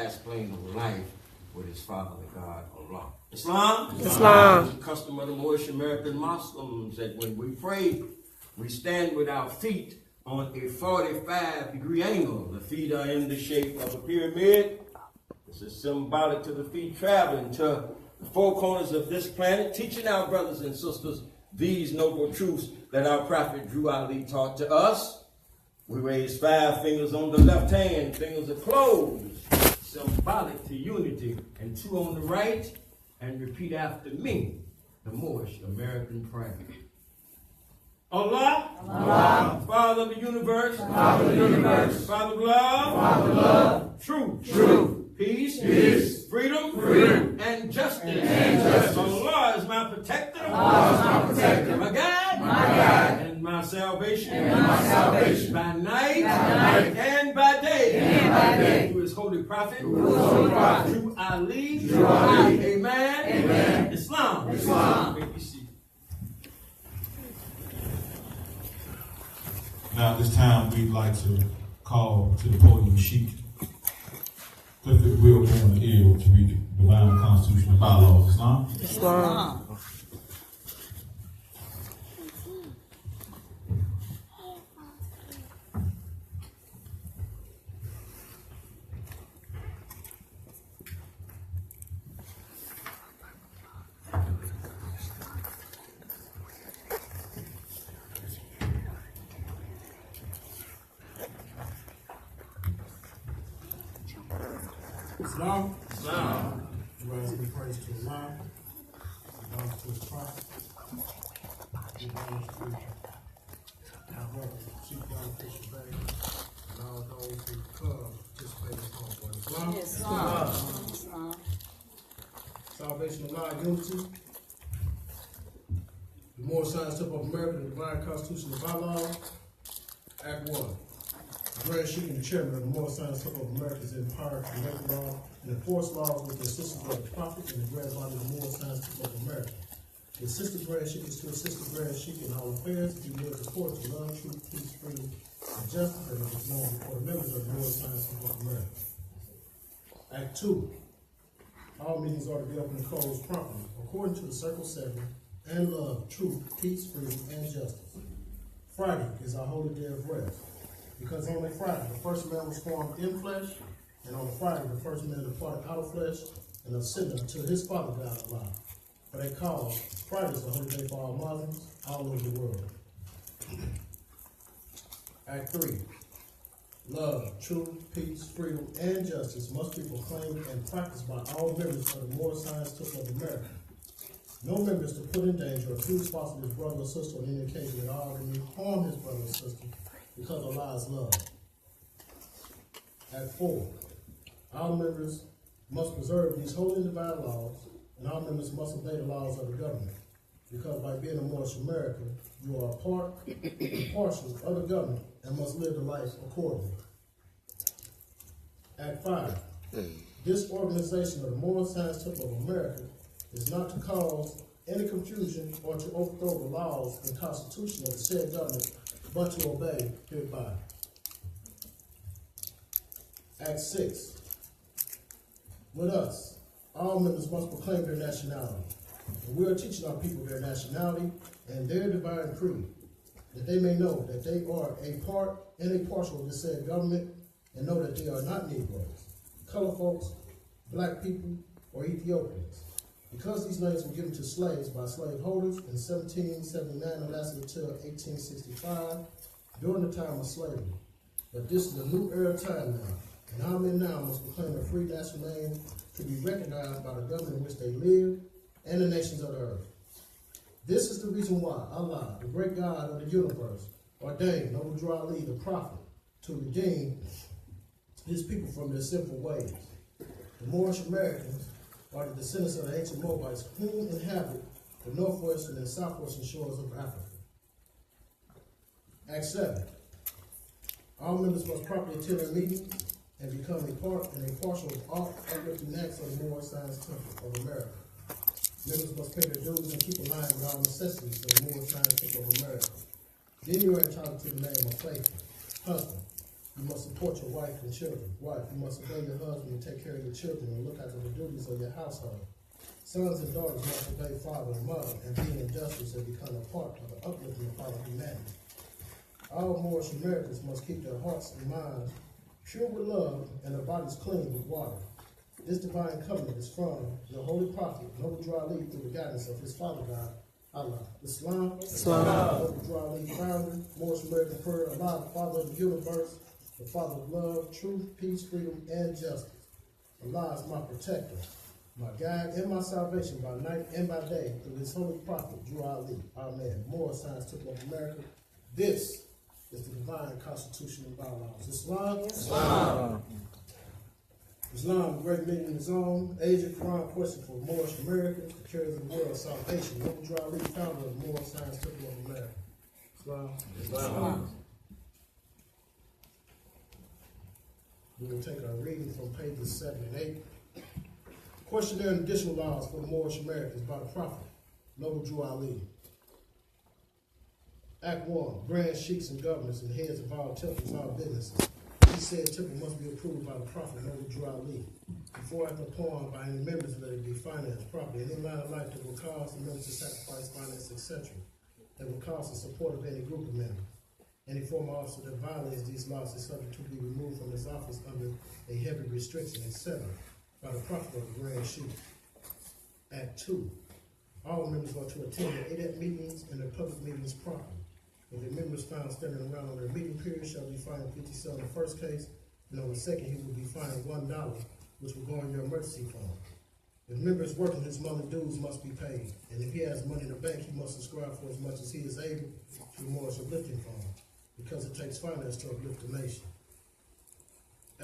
highest plane of life with his Father, God, Allah. Islam? Islam. It's the custom of the Moorish American Muslims that when we pray, we stand with our feet on a 45-degree angle. The feet are in the shape of a pyramid. This is symbolic to the feet traveling to the four corners of this planet, teaching our brothers and sisters these noble truths that our prophet Drew Ali taught to us. We raise 5 fingers on the left hand, fingers are closed, symbolic to unity, and 2 on the right, and repeat after me, the Moorish American prayer. Allah, Allah, Father of the universe, Father of the universe, Father of love, Father of love, truth, truth, peace, peace, freedom, freedom, and justice. And justice. Allah is my protector, Allah is my protector, my God, and my salvation, by night, and by day, through his holy prophet, Drew Ali, Amen, Islam. May we see. Now at this time, we'd like to call to the podium Sheik, Clifford Wilborn Ill, to read the divine constitutional bylaws. Islam? Islam. Islam. Islam. Rise in praise to Allah. Belongs to his prophet. Belongs to our brother, Sheik and all those who come participate in the conference. Islam. Islam. Salvation of Allah, unity. The Moorish Science Temple of America, the Divine Constitution of Allah. Act 1. The Grand Sheik and the Chairman of the Moorish Science Temple of America is empowered to make law and enforce laws with the assistance of the Prophet and the Grand Body of the Moorish Science Temple of America. The assistant Grand Sheik is to assist the Grand Sheik in all affairs. He lives according to love, truth, peace, freedom, and justice, and is known before the members of the Moorish Science Temple of America. Act 2. All meetings are to be open and closed promptly, according to the Circle 7, and love, truth, peace, freedom, and justice. Friday is our holy day of rest, because on Friday the first man was formed in flesh, and on Friday the first man departed out of flesh and ascended unto his Father God Allah. For they call Friday the holy day for all Muslims all over the world. Act 3. Love, truth, peace, freedom, and justice must be proclaimed and practiced by all members of the Moorish Science Temple of America. No member is to put in danger or accuse falsely his brother or sister on any occasion at all, and harm his brother or sister because Allah is love. Act 4. All members must preserve these holy and divine laws, and all members must obey the laws of the government, because by being a Moorish American, you are a part and parcel of the government and must live the life accordingly. Act 5. This organization of the Moorish Science Temple of America is not to cause any confusion or to overthrow the laws and constitution of the said government, but to obey hereby. Act 6. With us, all members must proclaim their nationality. And we are teaching our people their nationality and their divine creed, that they may know that they are a part and a partial of the said government, and know that they are not Negroes, color folks, black people, or Ethiopians. Because these names were given to slaves by slaveholders in 1779 and lasted until 1865, during the time of slavery. But this is a new era time now, and our men now must proclaim a free national name to be recognized by the government in which they live and the nations of the earth. This is the reason why Allah, the great God of the universe, ordained Noble Drew Ali, the prophet, to redeem his people from their sinful ways. The Moorish Americans are the descendants of the ancient Moabites who inhabit the northwestern and southwestern shores of Africa. Act 7. All members must properly attend their meetings and become a part and a partial of all uplifting acts of the Moorish Science Temple of America. Members must pay their dues and keep in line with all necessities of the Moorish Science Temple of America. Then you are entitled to the name of faithful, husband, You must support your wife and children. Wife, you must obey your husband and take care of your children and look after the duties of your household. Sons and daughters must obey father and mother and be industrious and become a part of the uplifting of our humanity. All Moorish Americans must keep their hearts and minds pure with love and their bodies clean with water. This divine covenant is from the Holy Prophet, Noble Drew Ali, through the guidance of his Father God, Allah. Islam. Noble Drew Ali, founder, Moorish American prayer, Allah, the Father of the universe, the Father of love, truth, peace, freedom, and justice. Allah is my protector, my guide, and my salvation by night and by day through his Holy Prophet, Drew Ali. Amen. Moorish Science Temple of America. This is the divine constitution and bylaws. Islam. Islam, great meaning in his own. Asia Quran question for Moorish Americans, the carriers of the world salvation. Noble Drew Ali, founder of Moorish Science Temple of America. Islam. We will take our reading from pages 7 and 8. Questionnaire and additional laws for the Moorish Americans by the Prophet, Noble Drew Ali. Act 1, Grand Sheiks and governors and heads of all temples, all businesses. Each said temple must be approved by the Prophet, Noble Drew Ali. Before acting upon by any members, let it be financed properly. Any line of life that will cause the members to sacrifice, finance, etc. That will cause the support of any group of members. Any former officer that violates these laws is subject to be removed from his office under a heavy restriction, etc. by the Prophet of the Grand Sheik. Act 2. All members are to attend their ADAP meetings and their public meetings properly. If a member is found standing around on their meeting period, shall be fined 50 cents on the first case, and on the second he will be fined $1, which will go on your emergency fund. If a member is working, his monthly dues must be paid, and if he has money in the bank, he must subscribe for as much as he is able to the Moorish Uplifting Fund, because it takes finance to uplift the nation.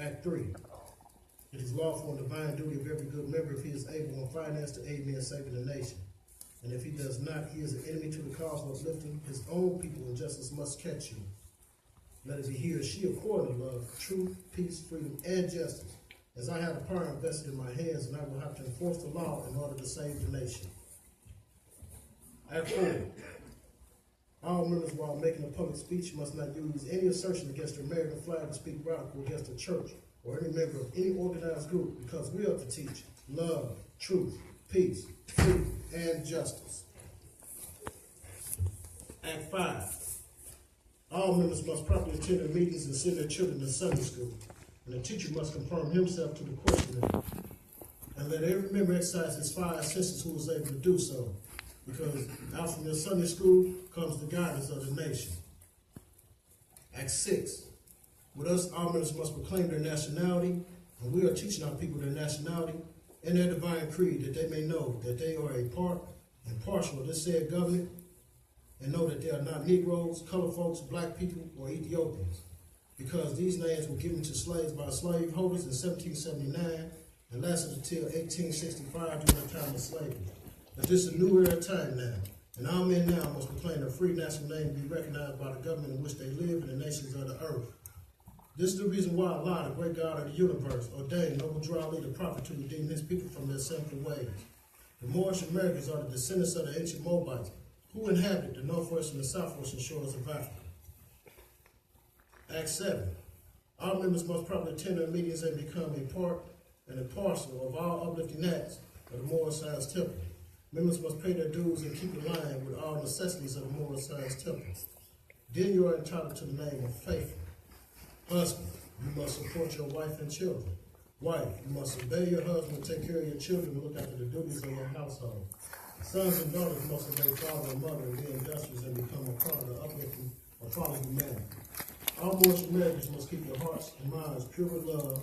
Act 3. It is lawful and divine duty of every good member, if he is able on finance, to aid me in saving the nation. And if he does not, he is an enemy to the cause of uplifting his own people, and justice must catch you. Let it be he or she according to love, truth, peace, freedom, and justice, as I have the power invested in my hands, and I will have to enforce the law in order to save the nation. Act 4. All members, while making a public speech, must not use any assertion against the American flag to speak radical against the church or any member of any organized group, because we are to teach love, truth, peace, freedom, and justice. Act 5. All members must properly attend their meetings and send their children to Sunday school, and the teacher must conform himself to the questionnaire. And let every member exercise his 5 senses who is able to do so, because out from your Sunday school comes the guidance of the nation. Act 6. With us, all members must proclaim their nationality, and we are teaching our people their nationality and their divine creed, that they may know that they are a part and partial of this said government, and know that they are not Negroes, colored folks, black people, or Ethiopians, because these names were given to slaves by slaveholders in 1779 and lasted until 1865 during the time of slavery. But this is a new era of time now, and all men now must proclaim their free national name to be recognized by the government in which they live and the nations of the earth. This is the reason why Allah, the great God of the universe, ordained Noble Drew Ali, the prophet, to redeem his people from their sinful ways. The Moorish Americans are the descendants of the ancient Moabites, who inhabited the northwestern and southwestern shores of Africa. Act 7. All members must properly attend their meetings and become a part and a parcel of all uplifting acts of the Moorish Science Temple. Members must pay their dues and keep in line with all necessities of the Moorish Science Temple. Then you are entitled to the name of faithful. Husband, you must support your wife and children. Wife, you must obey your husband, take care of your children, and look after the duties of your household. Sons and daughters must obey father and mother and be industrious and become a part of the uplifting of father humanity. All Moorish Americans must keep their hearts and minds pure with love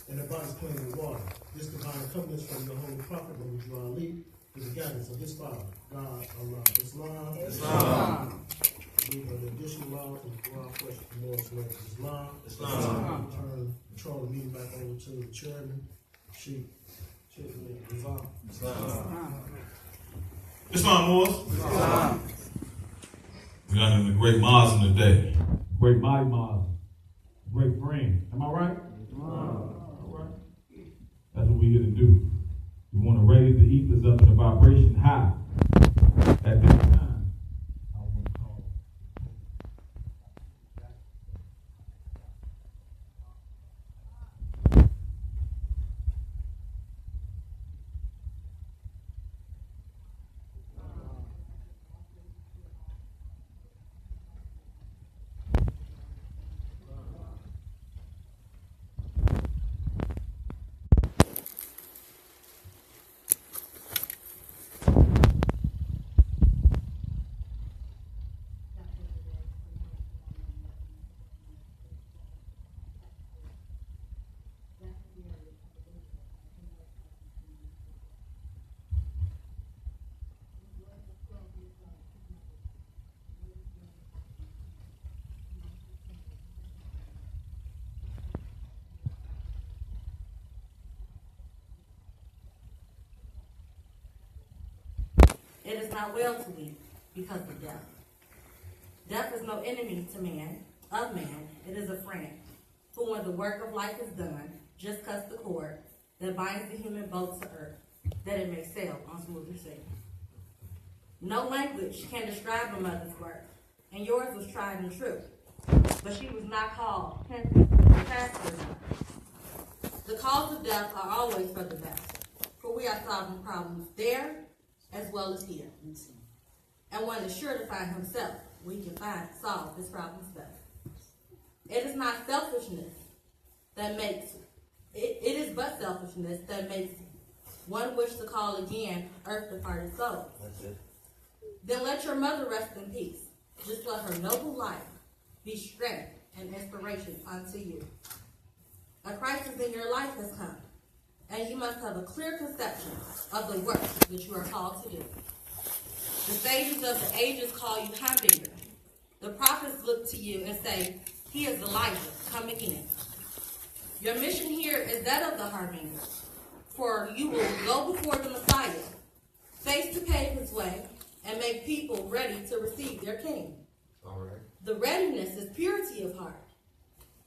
and their bodies clean with water. This divine covenant is from the Holy Prophet, Noble Drew Ali, with the guidance of his Father, God, Allah. Islam. Islam. These are the additional laws and the Quran question for Moorish Americans. Islam. Turn control the meeting back over to the chairman, Sheik. Islam. Islam, Moors. We got in the great Muslim today. Great mighty Muslim. Great friend. Am I right? All right. That's what we're here to do. We want to raise the ethers up in the vibration high. At this time, I want to call. It is not well to weep because of death. Death is no enemy to man, of man, it is a friend. For when the work of life is done, just cuts the cord that binds the human boat to earth, that it may sail on smoother sea. No language can describe a mother's work, and yours was tried and true, but she was not called pastors. The cause of death are always for the best, for we are solving problems there as well as here. And one is sure to find himself where he can solve his problems best. It is not selfishness that makes, it is but selfishness that makes one wish to call again earth departed souls. Then let your mother rest in peace. Just let her noble life be strength and inspiration unto you. A crisis in your life has come, and you must have a clear conception of the work that you are called to do. The sages of the ages call you harbinger. The prophets look to you and say, he is Elijah, come again. Your mission here is that of the harbinger, for you will go before the Messiah, face to pave his way, and make people ready to receive their king. All right. The readiness is purity of heart.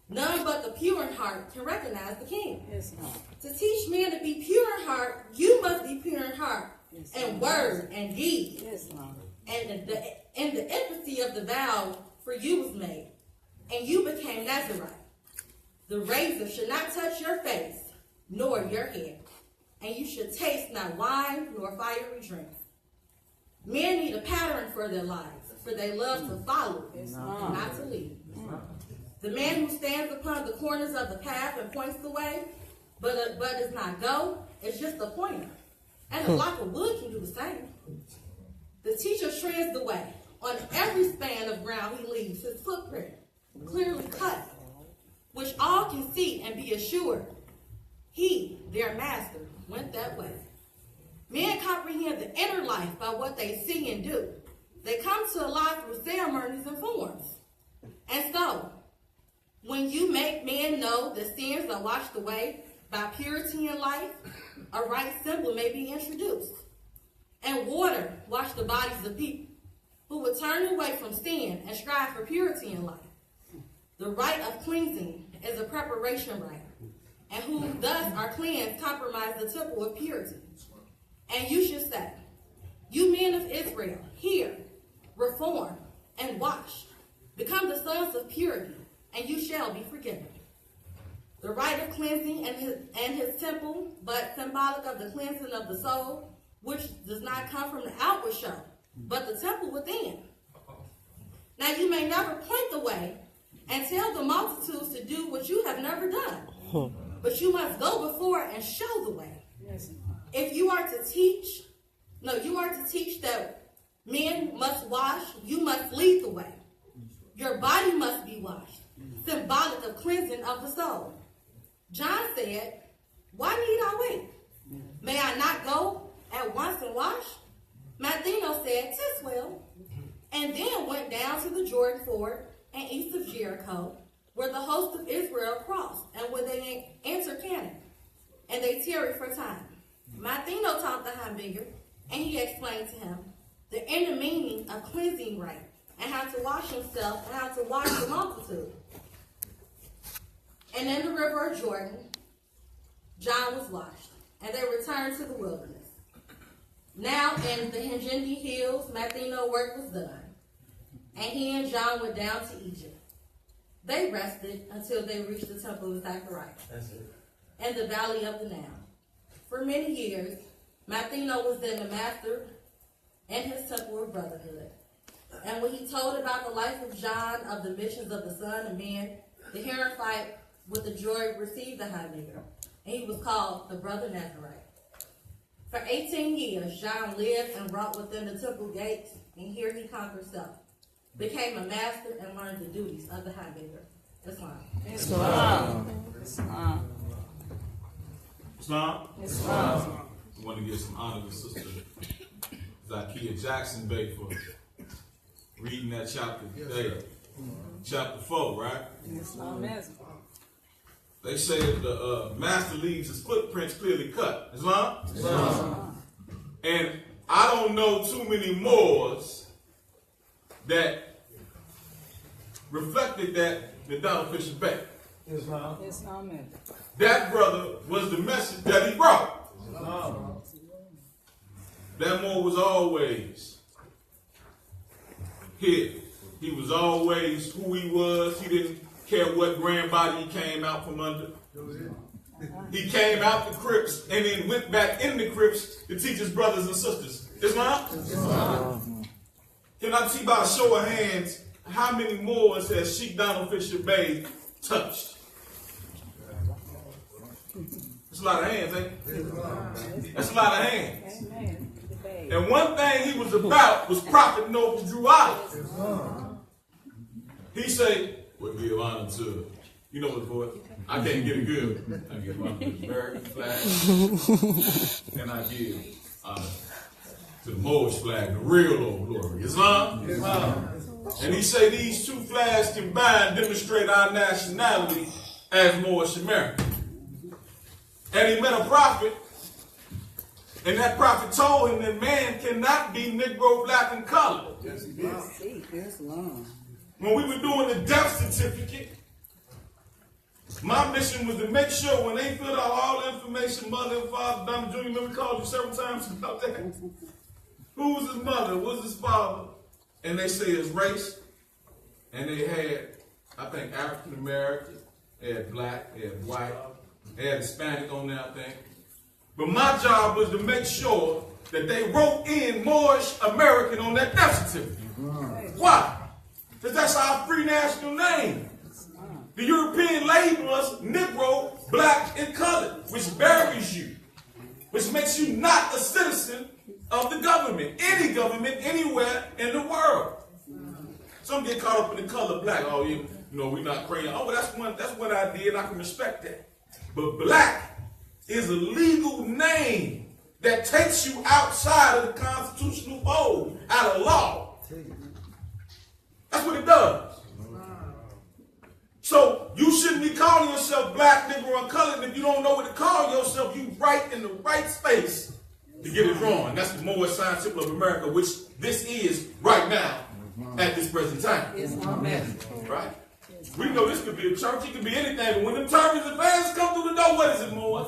None but the pure in heart can recognize the king. Yes, To teach men to be pure in heart, you must be pure in heart, yes, and word and deed. yes, Lord. And the empathy of the vow for you was made, and you became Nazarite. The razor should not touch your face, nor your head, and you should taste not wine nor fiery drink. Men need a pattern for their lives, for they love to follow, not to lead. The man who stands upon the corners of the path and points the way, but does not go, is just a pointer. And a block of wood can do the same. The teacher shreds the way. On every span of ground he leaves his footprint, clearly cut, which all can see and be assured. He, their master, went that way. Men comprehend the inner life by what they see and do. They come to a life through ceremonies and forms. And so, when you make men know that sins are washed away by purity in life, a right symbol may be introduced. And water wash the bodies of people who would turn away from sin and strive for purity in life. The rite of cleansing is a preparation rite, and who thus are cleansed compromise the temple of purity. And you should say, you men of Israel, hear, reform, and wash. Become the sons of purity, and you shall be forgiven. The rite of cleansing and his temple, but symbolic of the cleansing of the soul, which does not come from the outward show, but the temple within. Now you may never point the way and tell the multitudes to do what you have never done, but you must go before and show the way. Yes. If you are to teach, that men must wash, you must lead the way. Your body must be washed, symbolic of cleansing of the soul. John said, why need I wait? May I not go at once and wash? Matheno said, 'tis well, and then went down to the Jordan ford and east of Jericho, where the host of Israel crossed, and where they entered Canaan, and they tarried for time. Matheno taught the harbinger, and he explained to him the inner meaning of cleansing rite, and how to wash himself, and how to wash the multitude. And in the river of Jordan, John was washed, and they returned to the wilderness. Now in the Hengedi hills, Matheno work was done, and he and John went down to Egypt. They rested until they reached the temple of Zechariah and the valley of the Nile. For many years, Matheno was then the master in his temple of brotherhood. And when he told about the life of John, of the missions of the Son of Man, the Heraclite with the joy received the harbinger, and he was called the brother Nazarite. For 18 years, John lived and wrought within the temple gates, and here he conquered self, became a master, and learned the duties of the harbinger. Islam. Islam. We want to give some honor to Sister Zakiya Jackson Bay for reading that chapter today. Chapter 4, right? They say that the master leaves his footprints clearly cut. Islam? And I don't know too many Moors that reflected that than Donald Fisher Bay. Islam. That brother was the message that he brought. That Moor was always here. He was always who he was. He didn't care what grand body he came out from under. He came out the crypts and then went back in the crypts to teach his brothers and sisters. Islam? Can I see by a show of hands how many Moors has Sheik Donald Fisher Bay touched? That's a lot of hands, ain't it? That's a lot of hands. And one thing he was about was Prophet Noble Drew Island. He say, "Well, give honor to," you know what, boy? I can't get it good. I give honor to the American flag, and I give honor to the Moorish flag, the real old glory. Islam? And he say these two flags combined demonstrate our nationality as Moorish American. And he met a prophet, and that prophet told him that man cannot be Negro, black, and colored. When we were doing the death certificate, my mission was to make sure when they filled out all the information, mother and father, Donald Jr., remember we called you several times about that? Who was his mother? What was his father? And they say his race. And they had, I think, African American, they had black, they had white, they had Hispanic on there, I think. But my job was to make sure that they wrote in Moorish American on that death certificate. Why? Because that's our free national name. The European label us Negro, black, and colored, which buries you, which makes you not a citizen of the government, any government, anywhere in the world. Some get caught up in the color black. Oh, you know, we're not crazy. Oh, well, that's what I did. I can respect that. But black is a legal name that takes you outside of the constitutional fold, out of law. That's what it does. So you shouldn't be calling yourself black, Negro, and colored. If you don't know what to call yourself, you right in the right space to get it wrong. And that's the Moorish Science Temple of America, which this is right now at this present time. Right? We know this could be a church, it could be anything, but when them turkeys and fans come through the door, what is it, Moor?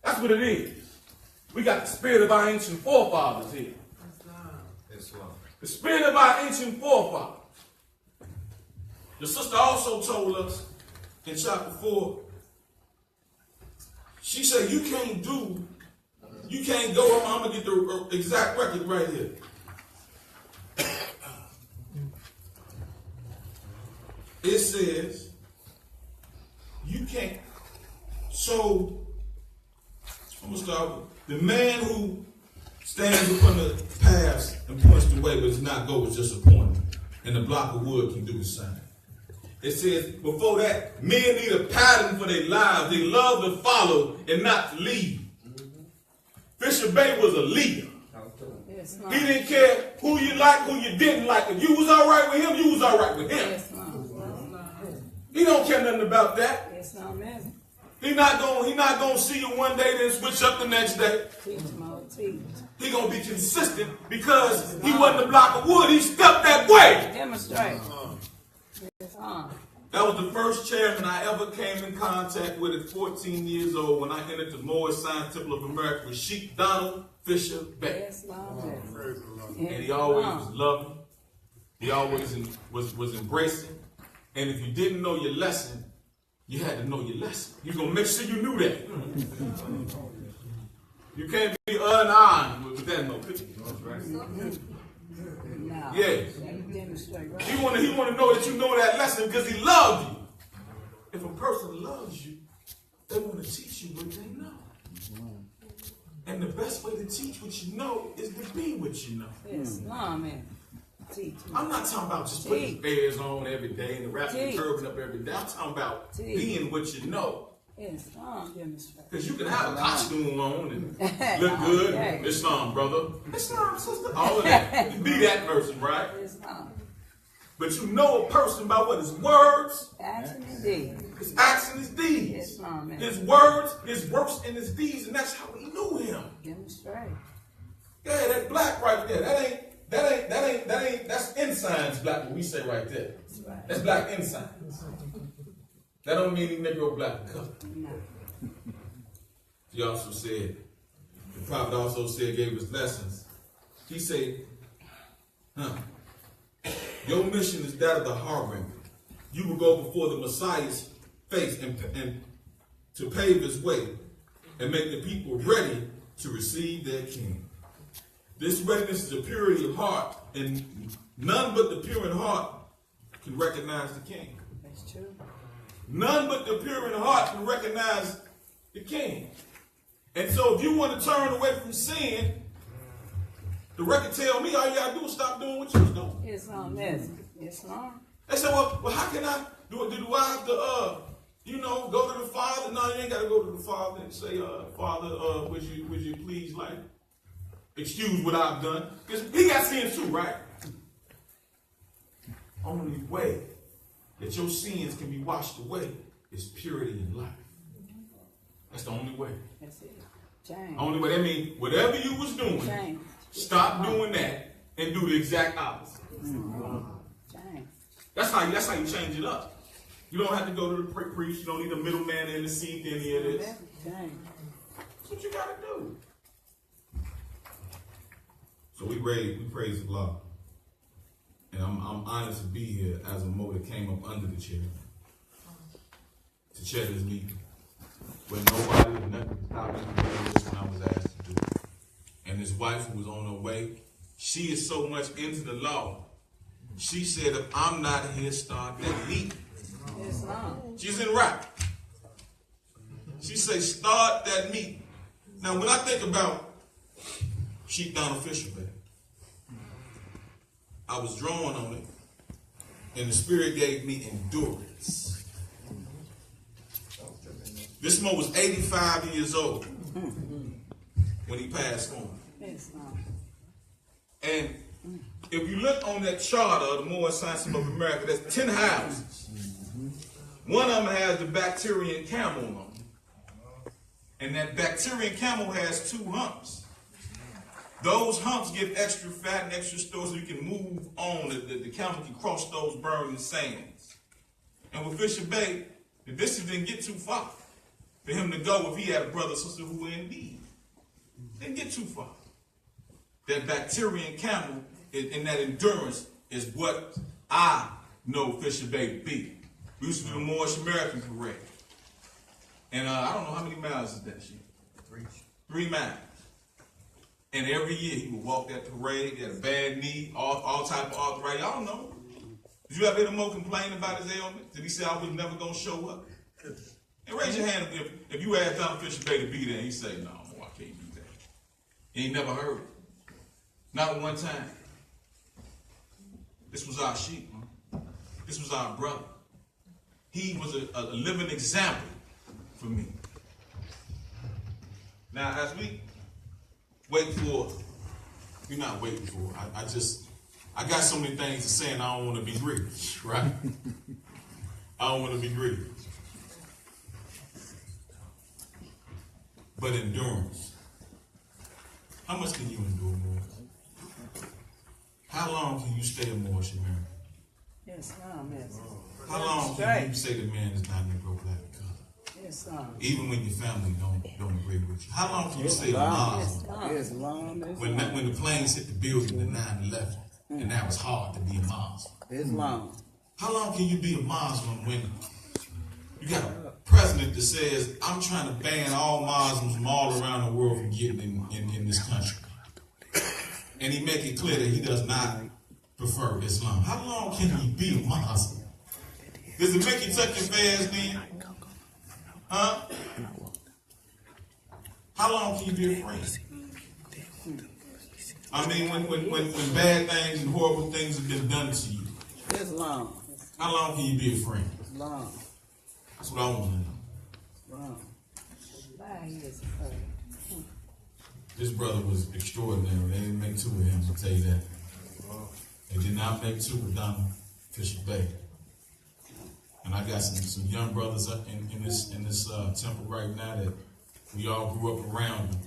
That's what it is. We got the spirit of our ancient forefathers here. The spirit of our ancient forefathers. The sister also told us in chapter 4, she said, you can't go, I'm going to get the exact record right here. It says, you can't. So, I'm going to start with the man who stands upon the paths and points the way but does not go is just a pointer. And the block of wood can do the same. It says, before that, men need a pattern for their lives. They love to follow and not to lead. Fisher Bay was a leader. He didn't care who you liked, who you didn't like. If you was all right with him, you was all right with him. He don't care nothing about that. He not gonna see you one day, then switch up the next day. He gonna be consistent because he wasn't a block of wood. He stepped that way. Demonstrate. That was the first chairman I ever came in contact with at 14 years old when I entered the Moorish Science Temple of America with Sheik Donald Fisher Bay. And he always was loving. He always was embracing. And if you didn't know your lesson, you had to know your lesson. You're going to make sure you knew that. You can't be unarmed with that no picture. Yeah. He want to know that you know that lesson because he loved you. If a person loves you, they want to teach you what they know. And the best way to teach what you know is to be what you know. I'm not talking about just putting fairs on every day and wrapping the turban up every day. I'm talking about being what you know. Because you can have a costume on and look good. Islam, brother. Islam, sister. All of that. You can be that person, right? But you know a person by what his words, his acts and his deeds. his words, his works, and his deeds, and that's how we knew him. Get him straight. Yeah, that black right there. That's ensigns black, what we say right there. That's black ensigns. That don't mean he Negro black color. No. He also said, the prophet also said, gave us lessons. He said, your mission is that of the harbinger. You will go before the Messiah's face and to pave his way and make the people ready to receive their king. This readiness is a purity of heart, and none but the pure in heart can recognize the king. That's true. None but the pure in heart can recognize the king. And so if you want to turn away from sin, the record tell me all you got to do is stop doing what you was doing. Islam is. Islam. They said, well, how can I do I have to, go to the Father? No, you ain't got to go to the Father and say, Father, would you please, excuse what I've done? Because he got sins too, right? Only way that your sins can be washed away is purity in life. That's the only way. That's it. Change. Only way. That means whatever you was doing, Change. stop doing that and do the exact opposite. Change. That's how you change it up. You don't have to go to the priest. You don't need a middleman in the seat to any of this. Change. That's what you got to do. So we praise the Lord. And I'm honored to be here as a Mo that came up under the chair to chair this meeting. When nobody or nothing could stop me from doing this when I was asked to do it. And his wife, who was on her way, she is so much into the law. She said, if I'm not here, start that meeting. Islam. She's in rap. She said, start that meeting. Now, when I think about Sheik Donald Fisher, baby, I was drawn on it, and the Spirit gave me endurance. This Mo was 85 years old when he passed on. Islam. And if you look on that charter of the Moorish System of America, there's 10 houses. One of them has the Bactrian camel on it. And that Bactrian camel has 2 humps. Those humps give extra fat and extra store so you can move on. The camel can cross those burning sands. And with Fisher Bay, the distance didn't get too far for him to go if he had a brother or sister who were in need. Didn't get too far. That Bactrian camel and that endurance is what I know Fisher Bay to be. We used to do the Moorish American parade. And I don't know how many miles is that shit? 3 miles. And every year he would walk that parade, he had a bad knee, all type of arthritis. Y'all don't know. Did you ever hear the Mo complain about his ailment? Did he say I was never going to show up? And raise your hand if you asked Donald Fisher Bay to be there, he say, no, I can't do that. He ain't never heard it. Not one time. This was our sheep, man. This was our brother. He was a living example for me. Now, as we wait for, we're not waiting for, I got so many things to say and I don't want to be greedy, right? I don't want to be greedy. But endurance. How much can you endure more? How long can you stay a Moorish American? Islam. How long can you say the man is not Negro black color? Islam. Even when your family don't agree with you. How long can you stay a Muslim? Islam. When the planes hit the building in 9/11 and that was hard to be a Muslim. Islam. How long can you be a Muslim when you got a president that says, I'm trying to ban all Muslims from all around the world from getting in this country? And he make it clear that he does not prefer Islam. How long can you be a Muslim? Does it make you tuck your fast then? Huh? How long can you be a friend? I mean, when bad things and horrible things have been done to you, Islam. how long can you be a friend? Islam. That's what I want to know. Islam. This brother was extraordinary. They didn't make 2 of him, I'll tell you that. They did not make 2 with Donald Fisher Bay. And I got some young brothers up in this temple right now that we all grew up around him,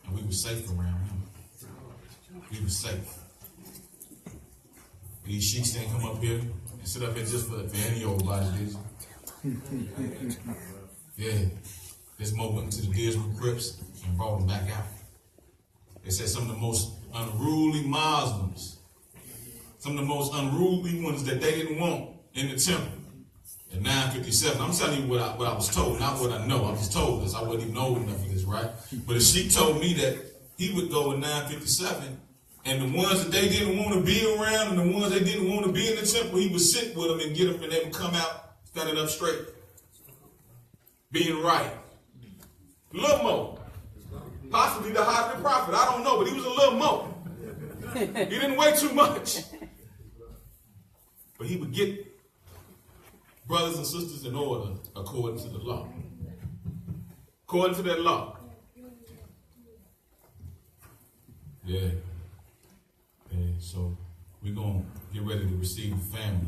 and we were safe around him. We were safe. These sheiks didn't come up here and sit up here just for any old body, did you? Yeah. This Mo went into the Dismal Crips and brought them back out. They said some of the most unruly Muslims, some of the most unruly ones that they didn't want in the temple. In 957, I'm telling you what I was told, not what I know. I was told this. I wasn't even old enough for this, right? But a sheik told me that he would go in 957, and the ones that they didn't want to be around and the ones they didn't want to be in the temple, he would sit with them and get them, and they would come out standing up straight, being right. Little Mo, possibly the high prophet. I don't know, but he was a little Mo. He didn't weigh too much, but he would get brothers and sisters in order according to the law. According to that law. Yeah. So we're going to get ready to receive the family.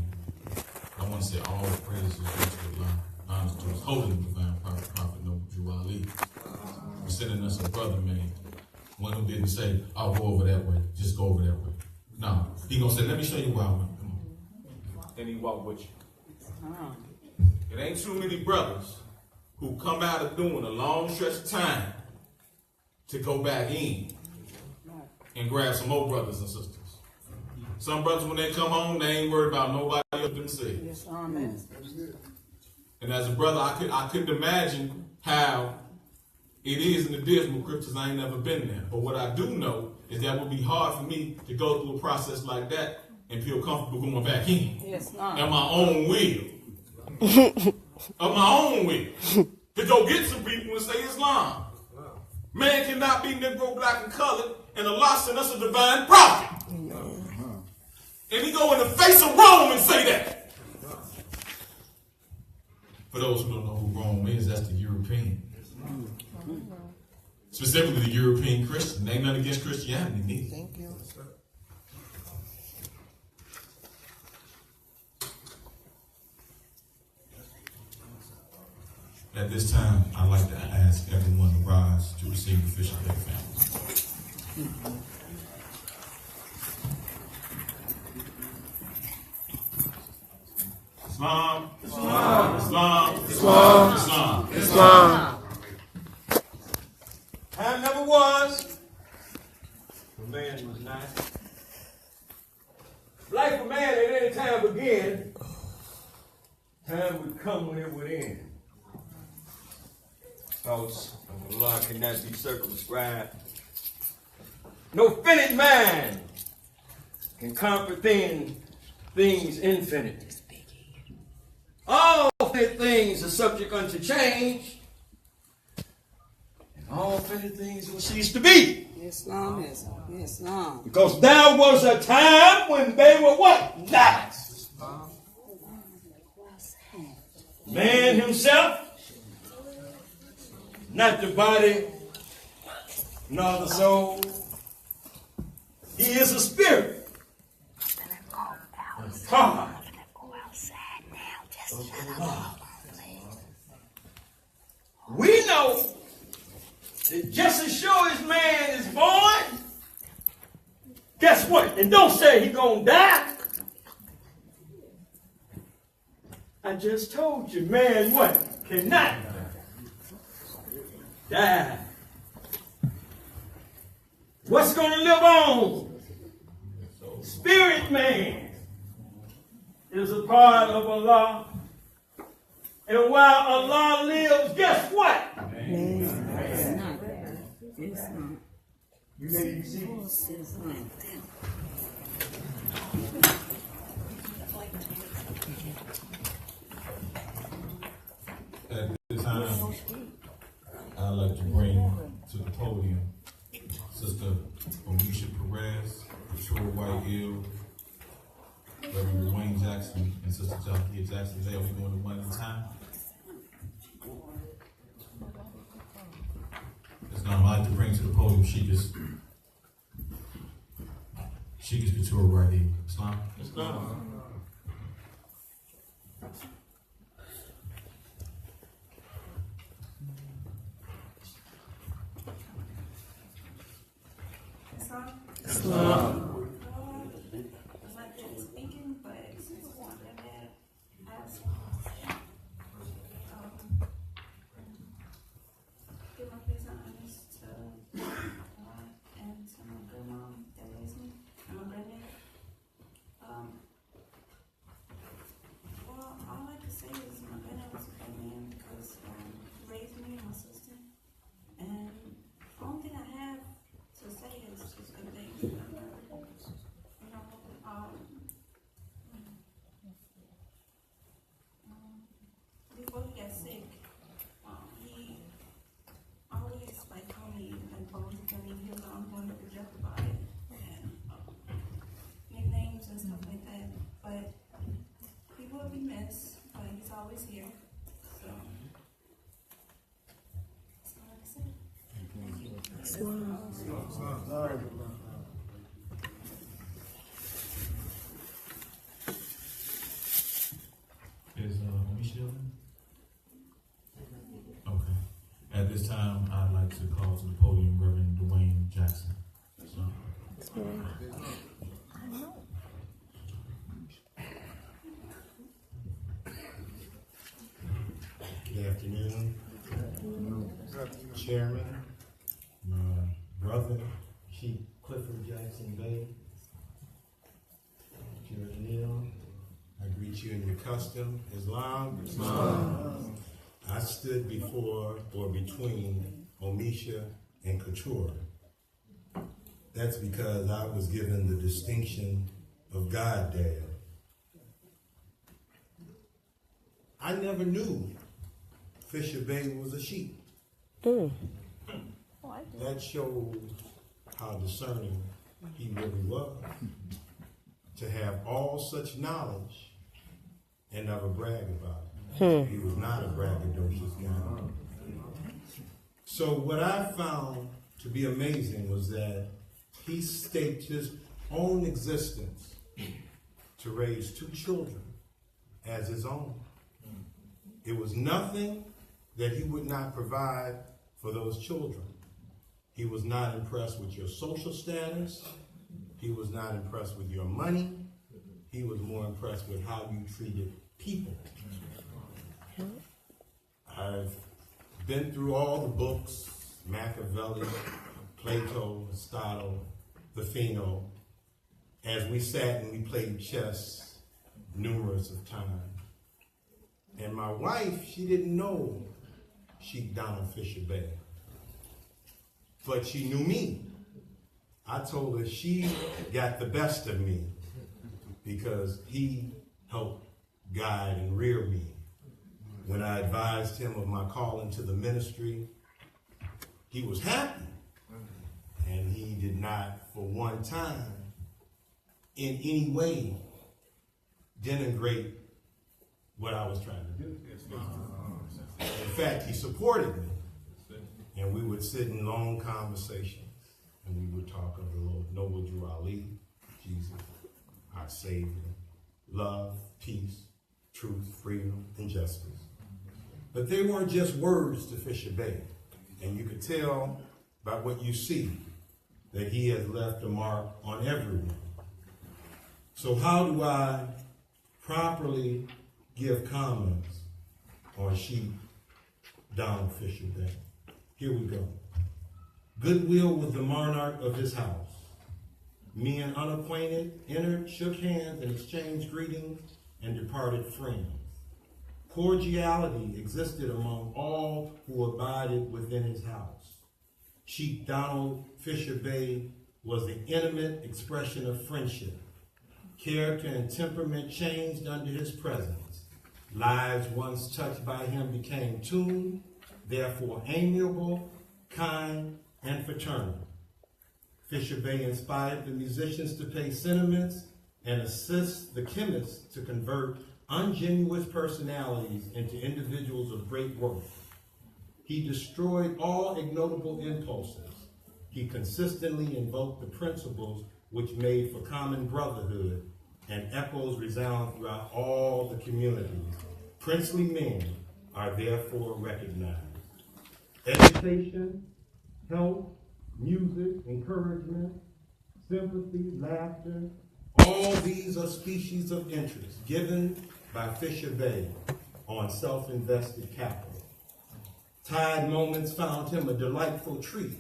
I want to say all praises to Allah, honors to his holy divine prophet, Noble Jew Ali, for sending us a brother, man. One who didn't say, I'll go over that way. Just go over that way. No. He going to say, let me show you where I went. Come on. And he walked with you. It ain't too many brothers who come out of doing a long stretch of time to go back in and grab some more brothers and sisters. Some brothers, when they come home, they ain't worried about nobody else themselves. Yes, amen. And as a brother, I couldn't imagine how it is in the Dismal Crypts. I ain't never been there. But what I do know is that it would be hard for me to go through a process like that and feel comfortable going back in. Yes, at my own will. Of my own will. To go get some people and say Islam. Man cannot be Negro, black, and colored, and Allah sent us a divine prophet. And he go in the face of Rome and say that. For those who don't know who Rome is, that's the European. Specifically the European Christian. Ain't nothing against Christianity, neither. Thank you. At this time, I'd like to ask everyone to rise to receive the fish of their families. Islam, Islam, Islam, Islam, Islam, Islam. Time never was. The man was not. Life of man at any time began. Time would come when it would end. Thoughts of Allah cannot be circumscribed. No finite mind can comprehend things infinite. All finite things are subject unto change, and all finite things will cease to be. Islam is. Islam. Because there was a time when they were what? Not. Man himself, not the body, nor the soul. He is a spirit. God. We know that just as sure as man is born, guess what? And don't say he's gonna die. I just told you, man, what? Cannot die. What's gonna live on? Spirit man is a part of Allah. And while Allah lives, guess what? You may see. At this time, I'd like to bring to the podium Sister Moorish Perez, Patrol White Hill, Reverend Wayne Jackson, and Sister Jackie Jackson. They are we doing it one at a time? This time I'd like to bring to the podium Sheik is Patrol right here. Islam? Islam. always here. So that's all I can say. Is Michelle in? Okay. At this time, I'd like to call to the podium Reverend Dwayne Jackson. Good afternoon. Chairman, my brother, Sheik Clifford Jackson Bay, Currington-El, I greet you in your custom, Islam. I stood before or between Omisha and Couture. That's because I was given the distinction of God Dad. I never knew Fisher Bay was a sheep. That shows how discerning he really was. To have all such knowledge and never brag about it. He was not a braggadocious guy. So what I found to be amazing was that he staked his own existence to raise 2 children as his own. It was nothing that he would not provide for those children. He was not impressed with your social status. He was not impressed with your money. He was more impressed with how you treated people. I've been through all the books, Machiavelli, Plato, Aristotle, the Pheno, as we sat and we played chess numerous of times. And my wife, she didn't know Sheik Donald Fisher Bay, but she knew me. I told her she got the best of me because he helped guide and rear me. When I advised him of my call into the ministry, he was happy. And he did not, for one time, in any way, denigrate what I was trying to do. In fact, he supported me. And we would sit in long conversations. And we would talk of the Lord, Noble Drew Ali, Jesus, our Savior, love, peace, truth, freedom, and justice. But they weren't just words to Fisher Bay. And you could tell by what you see that he has left a mark on everyone. So how do I properly give comments on Sheik Donald Fisher Bay? Here we go. Goodwill was the monarch of his house. Men unacquainted entered, shook hands, and exchanged greetings, and departed friends. Cordiality existed among all who abided within his house. Sheik Donald Fisher Bay was the intimate expression of friendship. Character and temperament changed under his presence. Lives once touched by him became tuned, therefore amiable, kind, and fraternal. Fisher Bay inspired the musicians to pay sentiments and assist the chemists to convert ungenuine personalities into individuals of great worth. He destroyed all ignoble impulses. He consistently invoked the principles which made for common brotherhood, and echoes resound throughout all the communities. Princely men are therefore recognized. Education, health, music, encouragement, sympathy, laughter, all these are species of interest given by Fisher Bay on self-invested capital. Tide moments found him a delightful treat.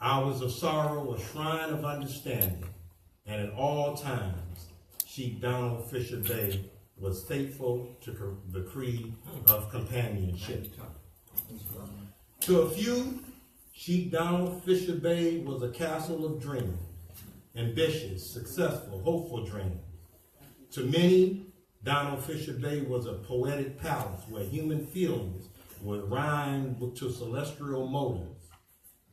Hours of sorrow, a shrine of understanding. And at all times, Sheik Donald Fisher Bay was faithful to the creed of companionship. To a few, Sheik Donald Fisher Bay was a castle of dreams, ambitious, successful, hopeful dreams. To many, Donald Fisher Bay was a poetic palace where human feelings would rhyme to celestial motives.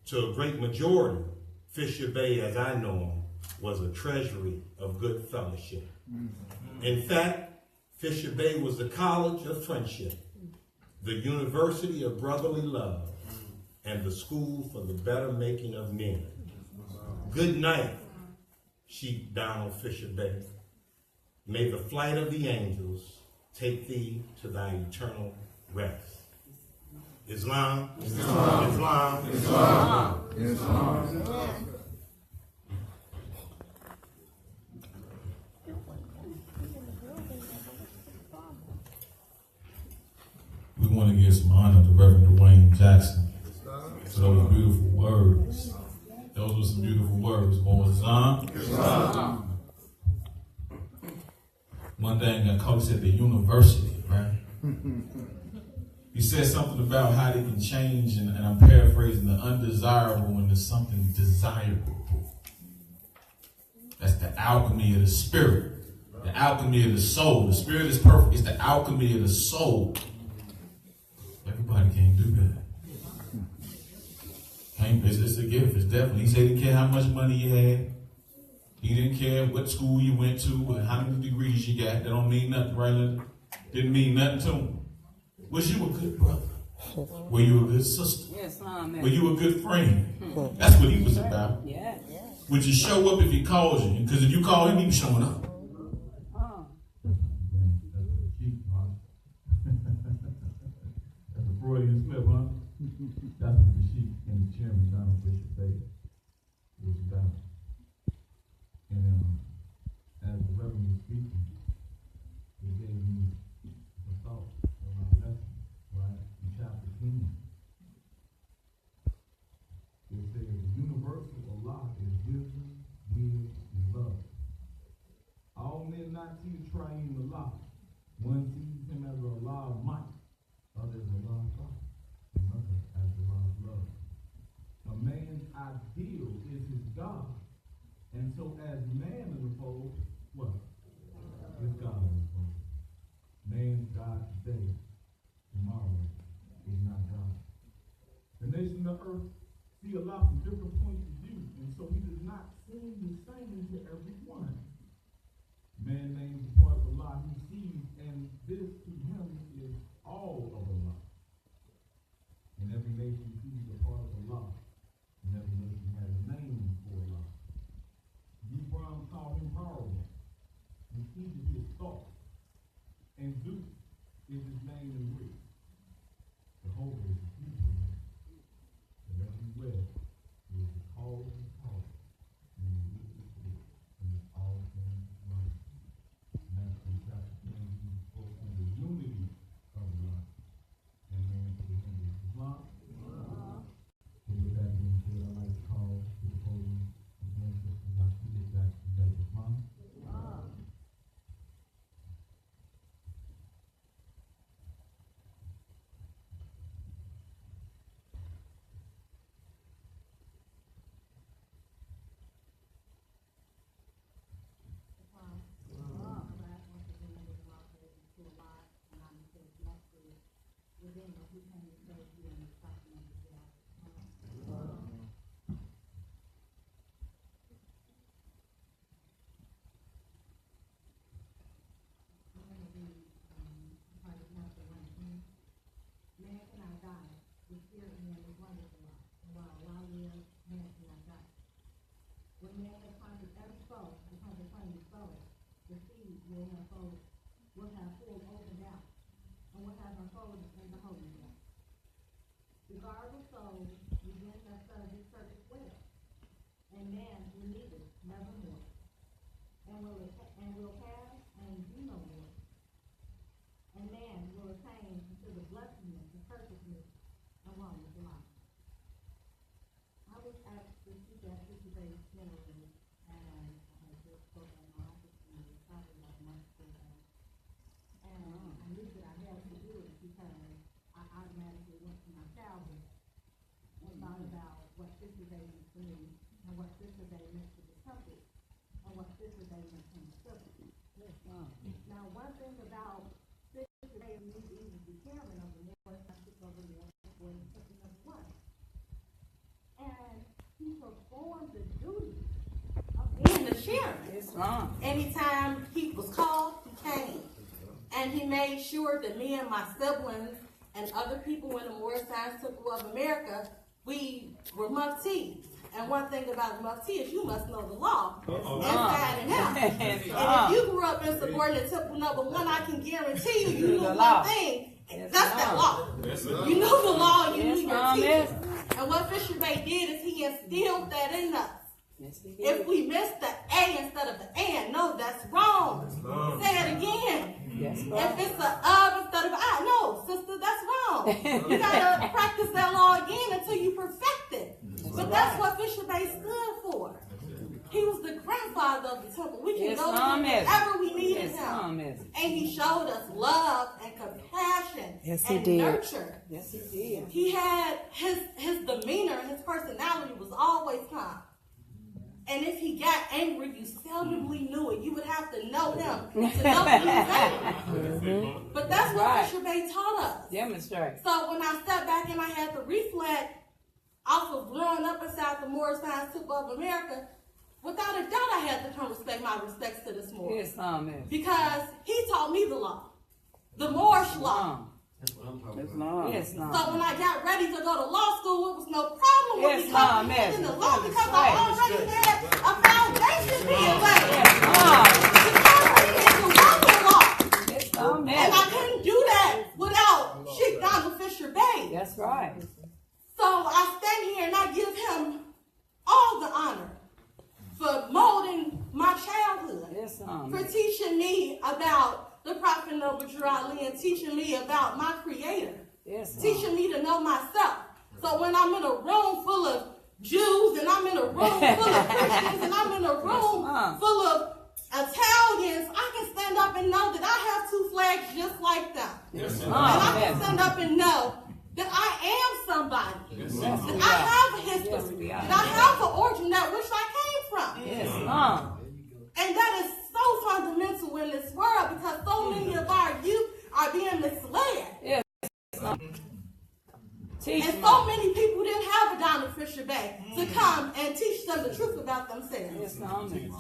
To a great majority, Fisher Bay, as I know him, was a treasury of good fellowship. In fact, Fisher Bay was the college of friendship, the university of brotherly love, and the school for the better making of men. Good night, Sheik down on Fisher Bay. May the flight of the angels take thee to thy eternal rest. Islam, Islam, Islam, Islam, Islam. We want to give some honor to Reverend Dwayne Jackson for those beautiful words. Those were some beautiful words. Boy, Islam. One thing that Coach said, the university, right? He said something about how they can change, and I'm paraphrasing, the undesirable into something desirable. That's the alchemy of the spirit, the alchemy of the soul. The spirit is perfect. It's the alchemy of the soul. Everybody can't do that. It's a gift. It's definitely. He said he didn't care how much money you had. He didn't care what school you went to or how many degrees you got. That don't mean nothing, right, Linda? Didn't mean nothing to him. Was you a good brother? Were you a good sister? Yes, Were you a good friend? That's what he was about. Yeah. Would you show up if he calls you? Because if you call him, he be showing up. That's a Freudian slip, huh? That's what the Sheik and the chairman, Donald Bishop Baker, was about. And as the Reverend was speaking, he gave me a thought on my lesson, right? In chapter 10. It says, the universal Allah is wisdom, will, and love. All men not see the triune Allah. One sees him as Allah of might, others Allah of thought, and others as Allah of love. A man's ideal is his God. And so as man in the fold, what? Is God in the fold. Man's God today, tomorrow is not God. The nations of earth see Allah from different points of view, and so he does not seem the same to everyone. Man names the part of Allah he sees, and this to him is all of Allah. And every nation sees a part of Allah, and every nation has a name for Allah. Hebron called him horrible, and Egypt his thought, and Zeus is his name in Greek. Jehovah is his Hebrew name. And everywhere is the call of his heart, and the root of his foot, and his all things right. And that's in chapter 10, he spoke on the unity of Allah, and man to the end of Islam. So with that being said, I'd like to call to the podium again, Sister Dr. Jackson Davis. Mom? Regardless of begin that service well, and man will need it nevermore, and will have and do no more, and man will attain to the blessedness, the perfectness, and wondrous life. I was asked to speak at this day's generally, and I just spoke on my office and probably about a month ago, and I knew that I had to do it because I automatically went to my childhood and thought about what Sister Day meant to me, and what Sister Day meant to the country, and what Sister Day meant to the civil. Now, one thing about Sister Day is me being the chairman of the Moorish over there for the second of one. And he performed the duty of being the chairman. Islam. Anytime he was called, he came. And he made sure that me and my siblings and other people in the Moorish Temple of America, we were muftis. And one thing about mufti is you must know the law inside and out. And if you grew up in subordinate temple number 1, I can guarantee you knew one thing. That's that law. You knew the law and you knew your teachers. And what Fisher Bay did is he instilled that in us. If we miss the A instead of the N, no, that's wrong. Say it again. If it's a instead of a I, no, sister, that's wrong. You gotta practice that law again until you perfect it. But that's what Fisher Bay stood for. He was the grandfather of the temple. We can go to him whenever we needed him. And he showed us love and compassion and nurture. Yes, he did. He had his demeanor and his personality was always calm. And if he got angry, you seldomly knew it. You would have to know him to know what he was angry. But that's what Fisher Bay taught us. Demonstrate. So when I stepped back and I had to reflect off of growing up inside the Moorish Temple of America, without a doubt I had to come respect my respects to this Moorish. Because he taught me the law. The Moorish law. That's what I'm talking about. So when I got ready to go to law school, it was no problem with me coming in the law because I already had a foundation being laid. Because the law. And I couldn't do that without Sheik Donald Fisher Bay. That's right. So I stand here and I give him all the honor for molding my childhood, for teaching me about the Prophet Noble Ali and teaching me about my Creator, teaching me to know myself. So when I'm in a room full of Jews and I'm in a room full of Christians and I'm in a room full of Italians, I can stand up and know that I have 2 flags just like them. And I can stand up and know that I am somebody, that I have a history, that I have an origin that which I came from. And that is so fundamental in this world because so many of our youth are being misled. And so many people didn't have a Donald Fisher Bay to come and teach them the truth about themselves,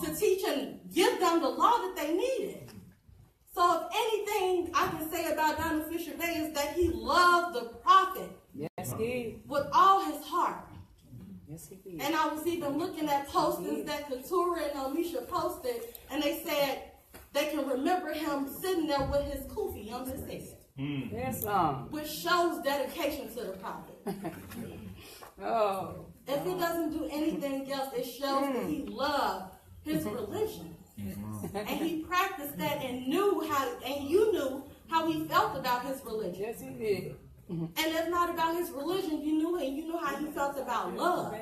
to teach and give them the law that they needed. So if anything I can say about Donald Fisher Bay is that he loved the prophet with all his heart. And I was even looking at postings that Keturah and Alicia posted, and they said they can remember him sitting there with his kufi on his head. Which shows dedication to the prophet. If it doesn't do anything else, it shows that he loved his religion. And he practiced that and you knew how he felt about his religion. Yes, he did. And if not about his religion, you knew how he felt about love.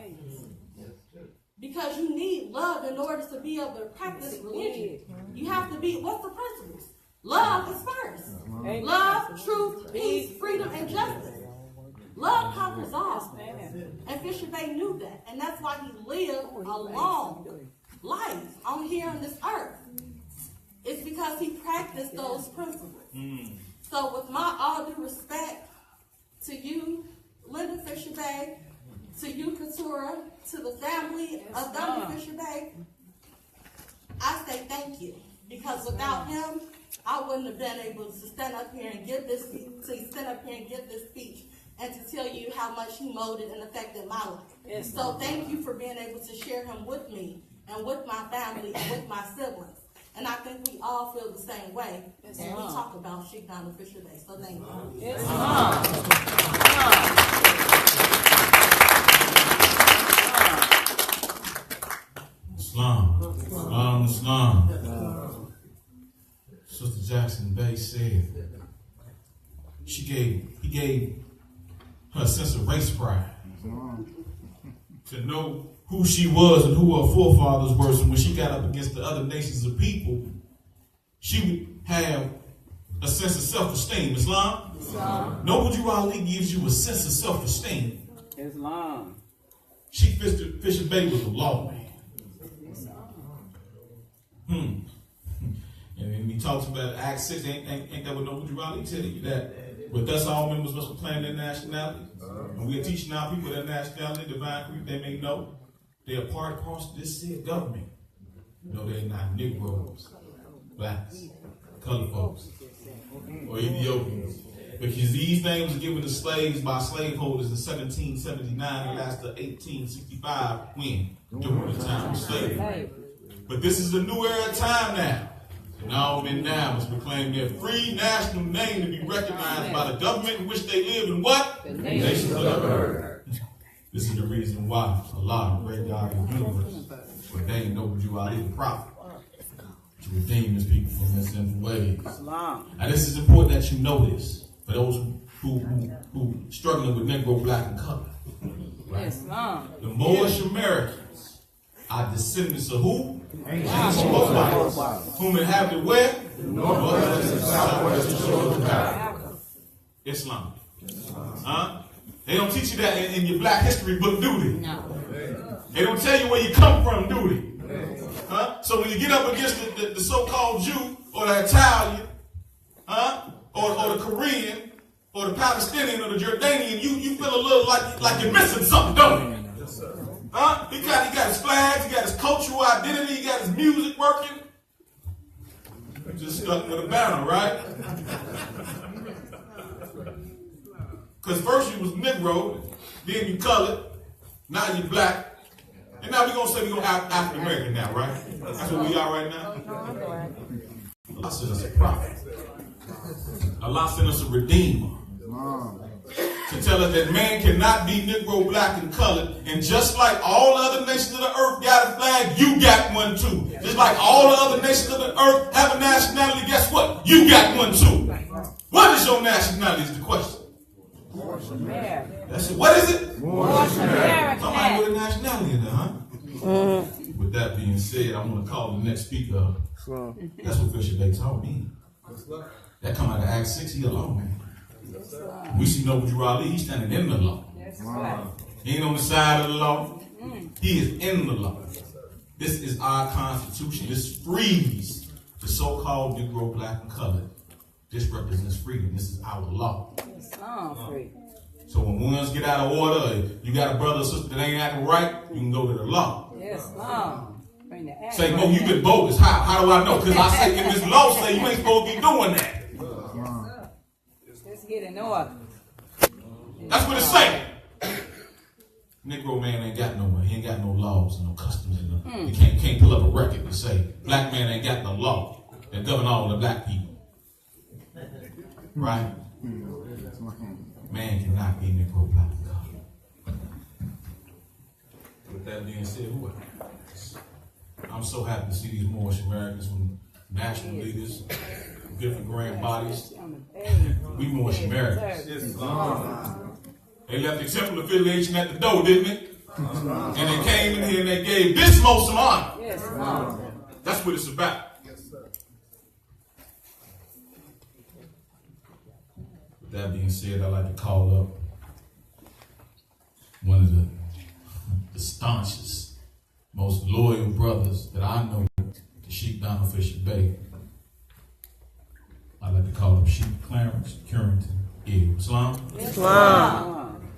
Because you need love in order to be able to practice religion. You have to be, what's the principles? Love is first. Love, truth, peace, freedom, and justice. Love conquers all. And Fisher Bay knew that. And that's why he lived a long life on here on this earth. It's because he practiced those principles. So with my all due respect to you, Linda Fisher Bay, to you, Keturah, to the family of Donald Fisher Bay, I say thank you. Because without him, I wouldn't have been able to stand up here and give this speech and to tell you how much he molded and affected my life. So thank you for being able to share him with me and with my family and with my siblings. And I think we all feel the same way when we talk about Sheik Donald Fisher Bay. So thank you. Islam. Sister Jackson Bay said he gave her a sense of race pride to know who she was and who her forefathers were. So when she got up against the other nations of people, she would have a sense of self-esteem. Islam. Noble Ali gives you a sense of self-esteem. Islam. Sheik Fisher Bay was a lawman. And when he talks about Act 6, ain't that what Noble Ali tell you? That with us all members must proclaim their nationality. And we are teaching our people their nationality, divine creed, they may know they are part across this said government. No, they're not Negroes, blacks, colored folks. or Ethiopians. Because these names were given to slaves by slaveholders in 1779 and lasted 1865 when? During the time of slavery. But this is a new era of time now. And all men now must proclaim their free national name to be recognized by the government in which they live and what? The nations of the earth. This is the reason why Allah, the great God of the universe, ordained Noble Jew Ali the prophet to redeem his people from their sinful ways. And this is important that you know this. For those who struggling with Negro, black, and color. Right? The Moorish Americans are descendants of who? Whom inhabited where? The northwest and southwestern shores of Africa. Islam. They don't teach you that in your black history book, do they? No. They don't tell you where you come from, do they? So when you get up against the so-called Jew or the Italian, or the Korean, or the Palestinian, or the Jordanian, you feel a little like you're missing something, don't you? Yes, sir. He got his flags, he got his cultural identity, he got his music working. Just stuck with a banner, right? Because first you was Negro, then you colored, now you black, and now we're going to say we're going to African American now, right? That's what we are right now. Allah sent us a prophet. Allah sent us a redeemer to tell us that man cannot be Negro, black, and colored. And just like all other nations of the earth got a flag, you got one too. Just like all the other nations of the earth have a nationality, guess what? You got one too. What is your nationality is the question. Moorish American. That's it. What is it? Moorish American. Somebody with a nationality in there, huh? With that being said, I'm going to call the next speaker. That's what Bishop Bay taught me. That come out of Acts 60 alone, man. We see Noble Jew Ali, he's standing in the law. He ain't on the side of the law. He is in the law. This is our Constitution. This frees the so-called Negro, black, and colored. This represents freedom. This is our law. So when ones get out of order, you got a brother or sister that ain't acting right, you can go to the law. Say, Mo, you been bogus. How do I know? Because I say, if this law say you ain't supposed to be doing that. Let's get in order. That's what it say. Negro man ain't got no, he ain't got no laws and no customs. And you can't pull up a record to say black man ain't got no law that govern all the black people. Right? Man cannot be Negro, black, and colored. With that being said, who I'm so happy to see these Moorish Americans from national leaders, different grand bodies. We Moorish Americans. They left the temple affiliation at the door, didn't they? And they came in here and they gave this most some honor. That's what it's about. With that being said, I'd like to call up one of the staunchest, most loyal brothers that I know, the Sheik down Fisher Bay. I'd like to call him Sheik Clarence Currington-El. Islam? Islam.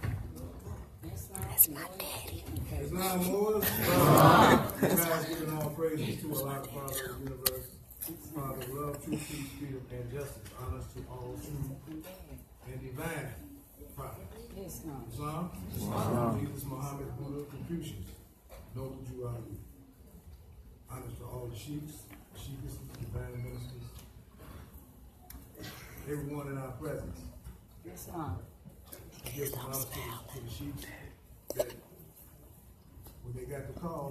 That's my daddy. Islam, Lord. God giving all praises to Allah, the Father of the universe. Father, love, truth, peace, freedom, and justice. Honors to all true and divine prophets. Islam. Jesus, Muhammad, Buddha, Confucius. Noble Jew Ali. Honors to all the sheiks, sheiks, divine ministers. Everyone in our presence. Give some honor to the sheiks that when they got the call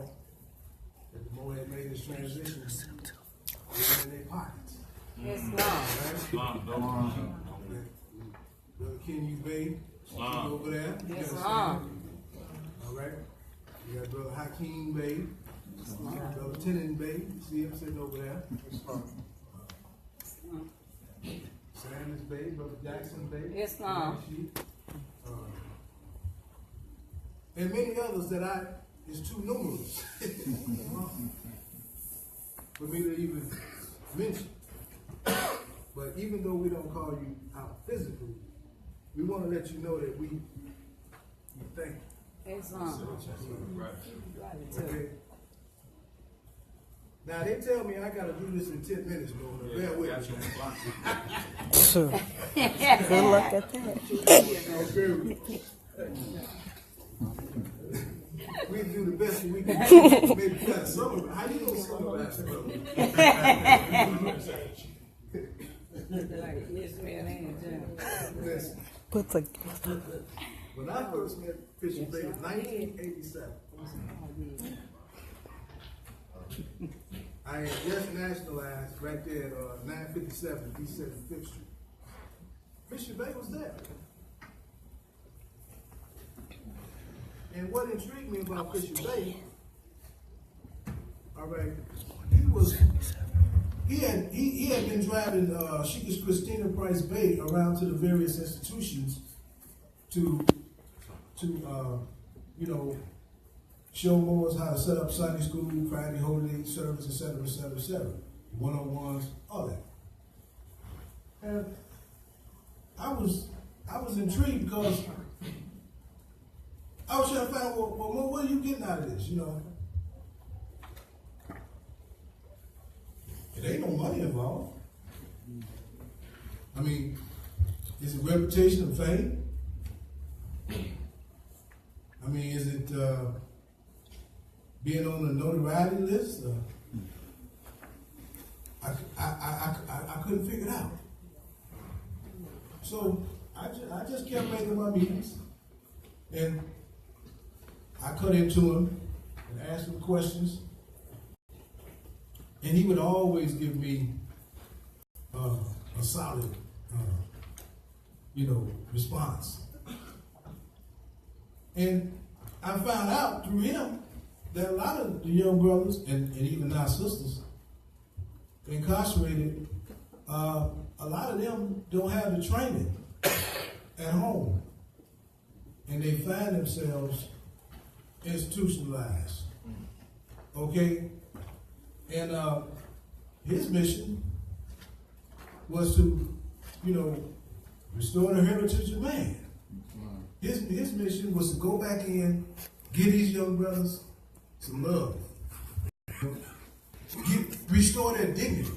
that the Mo had made this transition, they were in their pockets. Brother Ken, you babe, over there. All right. You got Brother Hakeem Bay, Brother Tenen Bay, see him sitting over there. Sanders Bay, Brother Jackson Bay. And many others that is too numerous for me to even mention. But even though we don't call you out physically, we want to let you know that we thank you. Okay. Now they tell me I gotta do this in 10 minutes, bro. Now, bear with me. Good luck at that. We do the best we can do. Maybe we got some. How you gonna summarize, brother? Listen, Put the when I first met Fisher Bay in 1987, I had just nationalized right there at 957 East 75th Street. Fisher Bay was there. And what intrigued me about Fisher Bay, all right, he had been driving Sheik's Christina Price Bay around to the various institutions to show Moors how to set up Sunday school, Friday holiday service, etc., one-on-ones, all that. And I was intrigued because I was trying to find out, well, what are you getting out of this, you know? It ain't no money involved. I mean, is it reputation and fame? I mean, is it being on the notoriety list? I couldn't figure it out. So I just kept making my meetings, and I cut into him and asked him questions, and he would always give me a solid, response. And I found out through him that a lot of the young brothers and even our sisters incarcerated, a lot of them don't have the training at home, and they find themselves institutionalized. Okay? And his mission was to, restore the heritage of man. His mission was to go back in, give these young brothers some love, restore their dignity.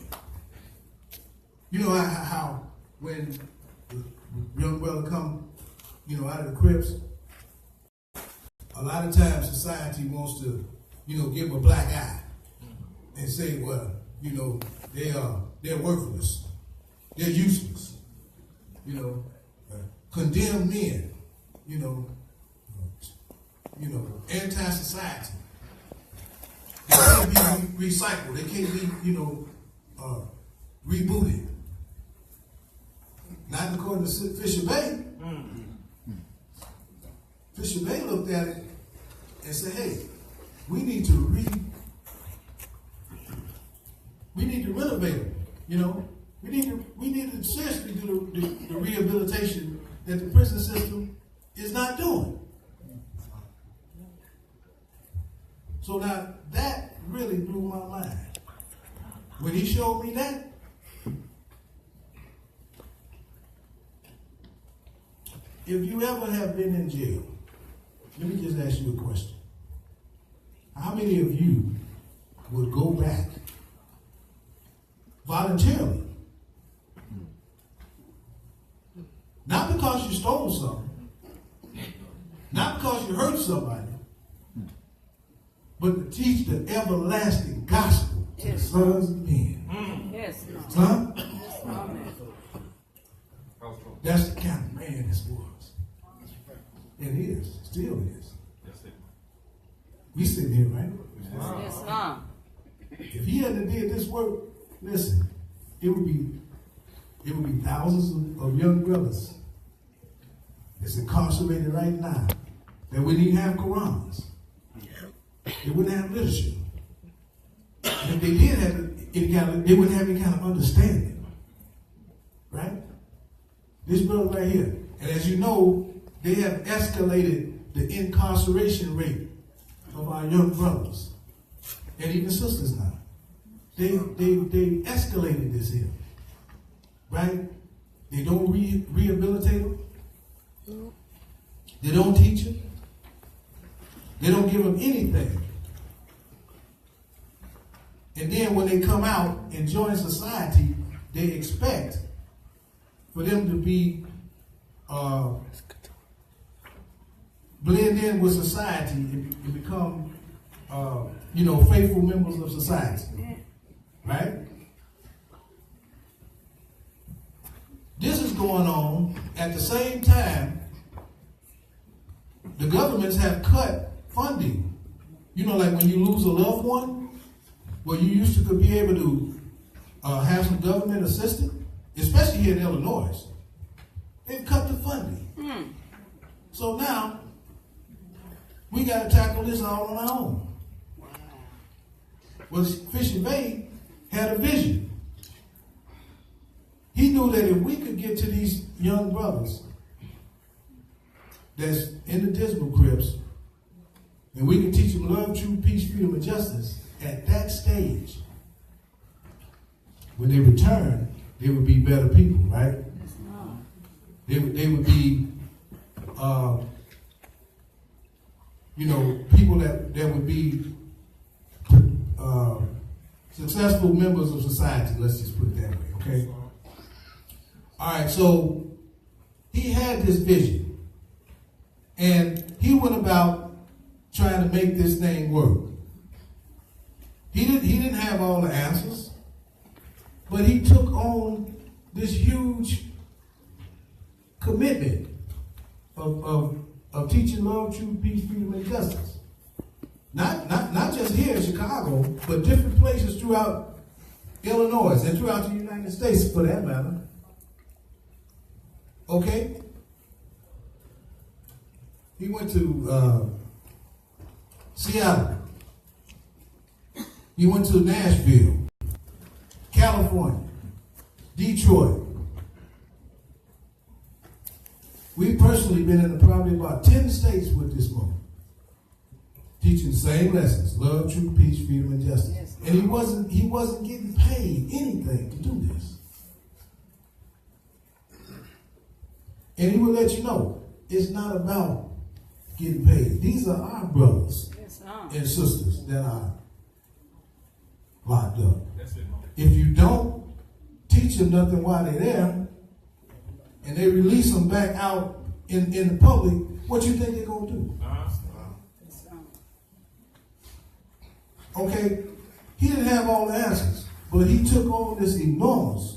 You know how when the young brother come, out of the crypts, a lot of times society wants to, give a black eye and say, well, they're worthless, they're useless, condemn men, anti-society. They can't be recycled. They can't be, rebooted. Not according to Fisher Bay. Fisher Bay looked at it and said, hey, we need to renovate them, We need to seriously do the rehabilitation that the prison system is not doing. So now that really blew my mind. When he showed me that, if you ever have been in jail, let me just ask you a question. How many of you would go back voluntarily? Not because you stole something, not because you hurt somebody, but to teach the everlasting gospel to the sons of men. Yes. Huh? That's the kind of man this was. And is, still is. We sitting here, right? Yes, ma'am. If he hadn't did this work, listen, it would be thousands of young brothers that's incarcerated right now that wouldn't even have Qurans. They wouldn't have literature. And if they did have it, they wouldn't have any kind of understanding. Right? This brother right here. And as you know, they have escalated the incarceration rate of our young brothers and even sisters now. They escalated this here. Right? They don't rehabilitate them. They don't teach them. They don't give them anything. And then when they come out and join society, they expect for them to be blend in with society and become, faithful members of society, right? This is going on at the same time. The governments have cut funding. Like when you lose a loved one, well, you used to be able to have some government assistance, especially here in Illinois. They've cut the funding. So now, we got to tackle this all on our own. Well, Fisher Bay had a vision. He knew that if we could get to these young brothers that's in the dismal cribs, and we can teach them love, truth, peace, freedom, and justice at that stage, when they return, they would be better people, right? They would be, people that would be successful members of society. Let's just put it that way, okay? All right, so he had this vision, and he went about trying to make this thing work. He didn't have all the answers, but he took on this huge commitment of teaching love, truth, peace, freedom, and justice. Not just here in Chicago, but different places throughout Illinois and throughout the United States, for that matter. Okay? He went to Seattle. He went to Nashville, California, Detroit. We've personally been in probably about 10 states with this moment, teaching the same lessons: love, truth, peace, freedom, and justice. Yes. And he wasn't getting paid anything to do this. And he will let you know it's not about getting paid. These are our brothers and sisters that are locked up. If you don't teach them nothing while they're there, and they release them back out in the public, what you think they're going to do? Okay, he didn't have all the answers, but he took on this enormous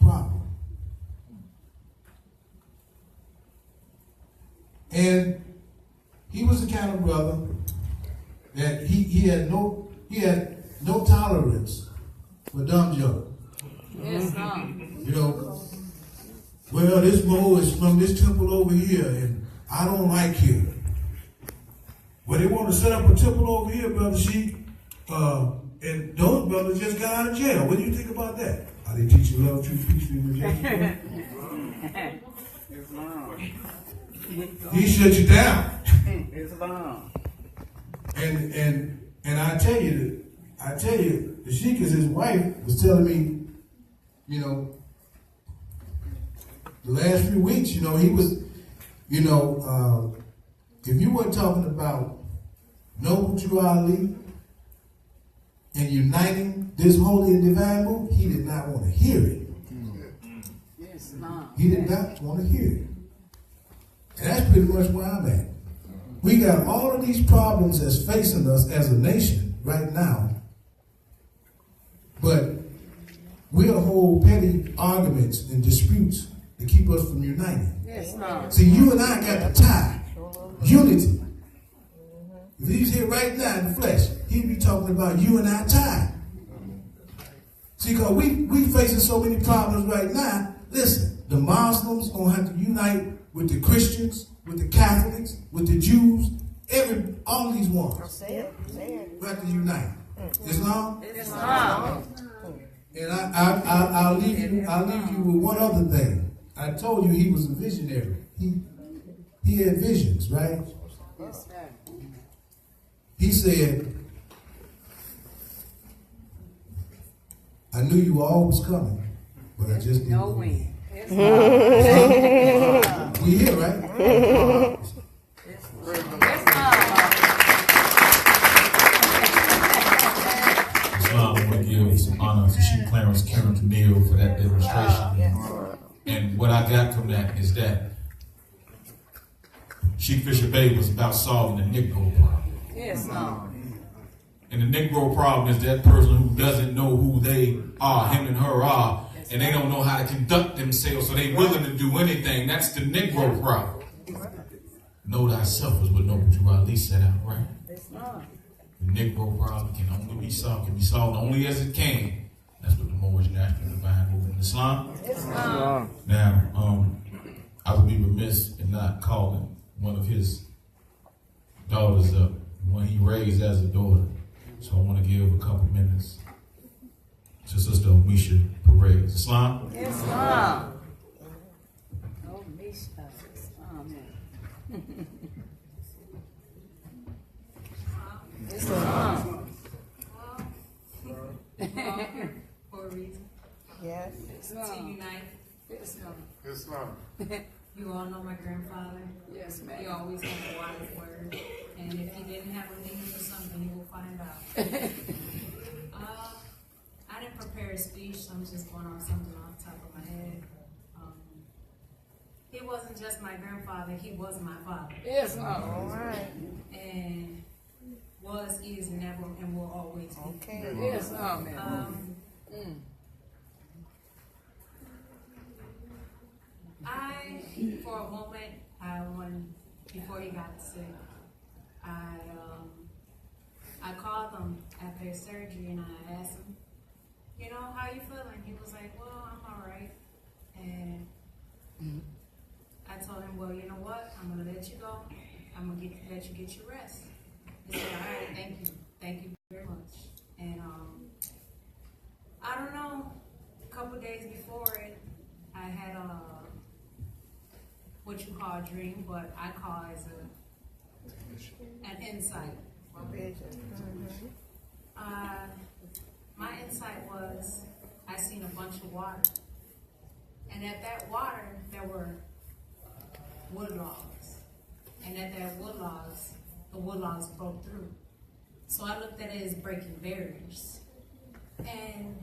problem. And he was the kind of brother that he had no tolerance for dumb junk. Yes, Well, this mower is from this temple over here, and I don't like here. Well, they want to set up a temple over here, Brother Sheik, and those brothers just got out of jail. What do you think about that? Are they teaching love, truth, peace, freedom, and justice? He shut you down. And I tell you, the Sheik, as his wife, was telling me, the last few weeks, he was, if you weren't talking about Noble Drew Ali and uniting this holy and divine move, he did not want to hear it. Yes, Mom. He did not want to hear it. And that's pretty much where I'm at. We got all of these problems that's facing us as a nation right now, but we'll hold petty arguments and disputes to keep us from uniting. Yes, Mom. See, you and I got the tie. Unity. If he's here right now in the flesh, he'd be talking about you and I tie. See, because we facing so many problems right now. Listen, the Muslims gonna have to unite with the Christians, with the Catholics, with the Jews, all these ones. We have to unite. Islam? Islam. And I'll leave you with one other thing. I told you he was a visionary. He had visions, right? Yes, sir. He said, I knew you were always coming, but I just didn't know when. Yes, we here, right? Yes, that is that Sheik Fisher Bay was about solving the Negro problem. Yes, Lord. And the Negro problem is that person who doesn't know who they are, him and her are, and they don't know how to conduct themselves, so they willing to do anything. That's the Negro problem. Know thyself is what Noble Drew Ali set out, right? The Negro problem can only be solved only as it can. That's what the Moorish National Divine Movement Islam. Now, I would be remiss in not calling one of his daughters up, one he raised as a daughter. So I want to give a couple minutes to Sister Misha Perez. Islam? Yes, Lord. Oh, Misha. Amen. Yes, Lord. For a reason. Yes. To unite. Yes, Lord. Yes, Lord. You all know my grandfather. Yes, He ma'am. always had a wise word. And if he didn't have a need for something, you will find out. I didn't prepare a speech, so I'm just going off something off the top of my head. He wasn't just my grandfather, he was my father. Yes, Lord. All right. And was, is, never, and will always be. Okay. Yes, Lord, man. For a moment, before he got sick, I called him after his surgery and I asked him, you know, how you feeling? He was like, well, I'm all right. And I told him, well, you know what? I'm going to let you go. I'm going to let you get your rest. He said, all right, thank you. Thank you very much. And I don't know, a couple days before it, I had what you call a dream, but I call as an insight. My insight was I seen a bunch of water, and at that water there were wood logs, and at that wood logs, the wood logs broke through. So I looked at it as breaking barriers, and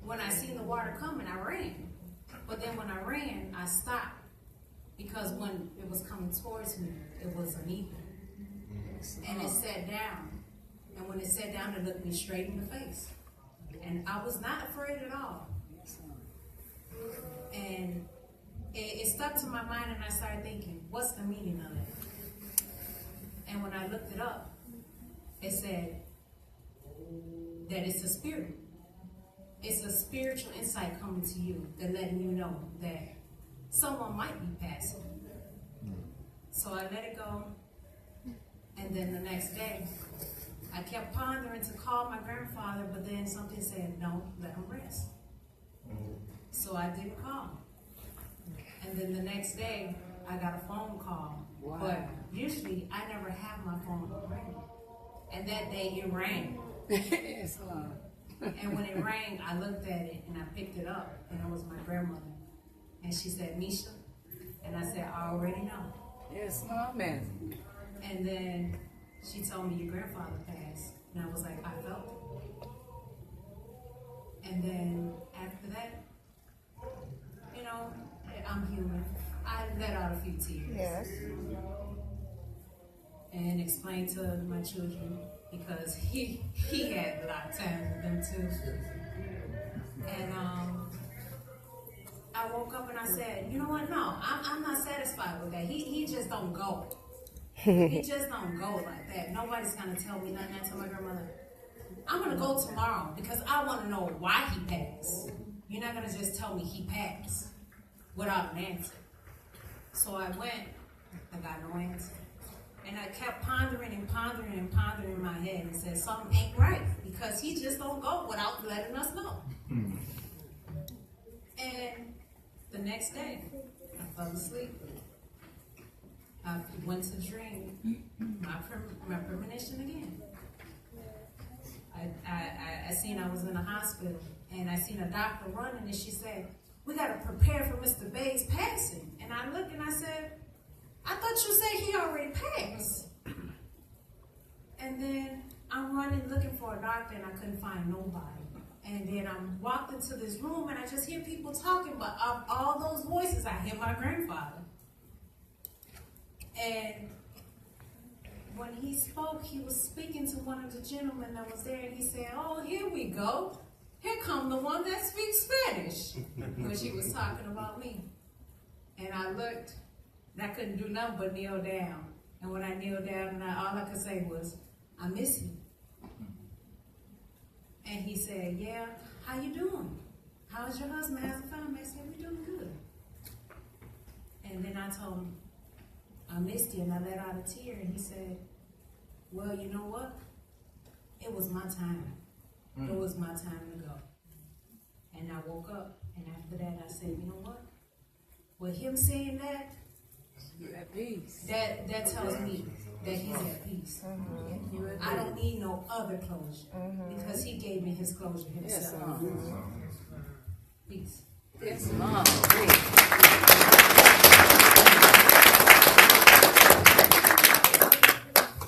when I seen the water coming, I ran. But then when I ran, I stopped. Because when it was coming towards me, it was uneven. And it sat down. And when it sat down, it looked me straight in the face. And I was not afraid at all. And it stuck to my mind, and I started thinking, what's the meaning of it? And when I looked it up, it said that it's a spirit. It's a spiritual insight coming to you that letting you know that someone might be passing. So I let it go. And then the next day, I kept pondering to call my grandfather, but then something said, no, let him rest. So I didn't call. And then the next day, I got a phone call. Wow. But usually, I never have my phone ring. And that day, it rang. Yes, Lord. And when it rang, I looked at it, and I picked it up, and it was my grandmother. And she said, Misha. And I said, I already know. Yes, Lord, man. And then she told me your grandfather passed. And I was like, I felt it. And then after that, you know, I'm human. I let out a few tears. Yes. And explained to my children because he had a lot of time with them too. And I woke up and I said, you know what? No, I'm not satisfied with that. He just don't go. He just don't go like that. Nobody's gonna tell me nothing. I told my grandmother, I'm gonna go tomorrow because I want to know why he passed. You're not gonna just tell me he passed without an answer. So I went. I got no answer. And I kept pondering and pondering and pondering in my head and said, something ain't right because he just don't go without letting us know. And the next day, I fell asleep. I went to dream my premonition again. I seen I was in a hospital, and I seen a doctor running, and she said, we got to prepare for Mr. Bay's passing. And I looked and I said, I thought you said he already passed. And then I'm running looking for a doctor, and I couldn't find nobody. And then I'm walked into this room and I just hear people talking, but of all those voices, I hear my grandfather. And when he spoke, he was speaking to one of the gentlemen that was there, and he said, "Oh, here we go. Here come the one that speaks Spanish," when she was talking about me. And I looked, and I couldn't do nothing but kneel down. And when I kneeled down, all I could say was, "I miss you." And he said, "Yeah, how you doing? How's your husband? How's the family?" I said, "We're doing good." And then I told him, "I missed you," and I let out a tear. And he said, "Well, you know what? It was my time. It was my time to go." And I woke up, and after that, I said, "You know what? With him saying that, At peace. that tells me that he's at peace. I don't need no other closure because he gave me his closure Yes, himself. Mom. Peace." Yes, Mom.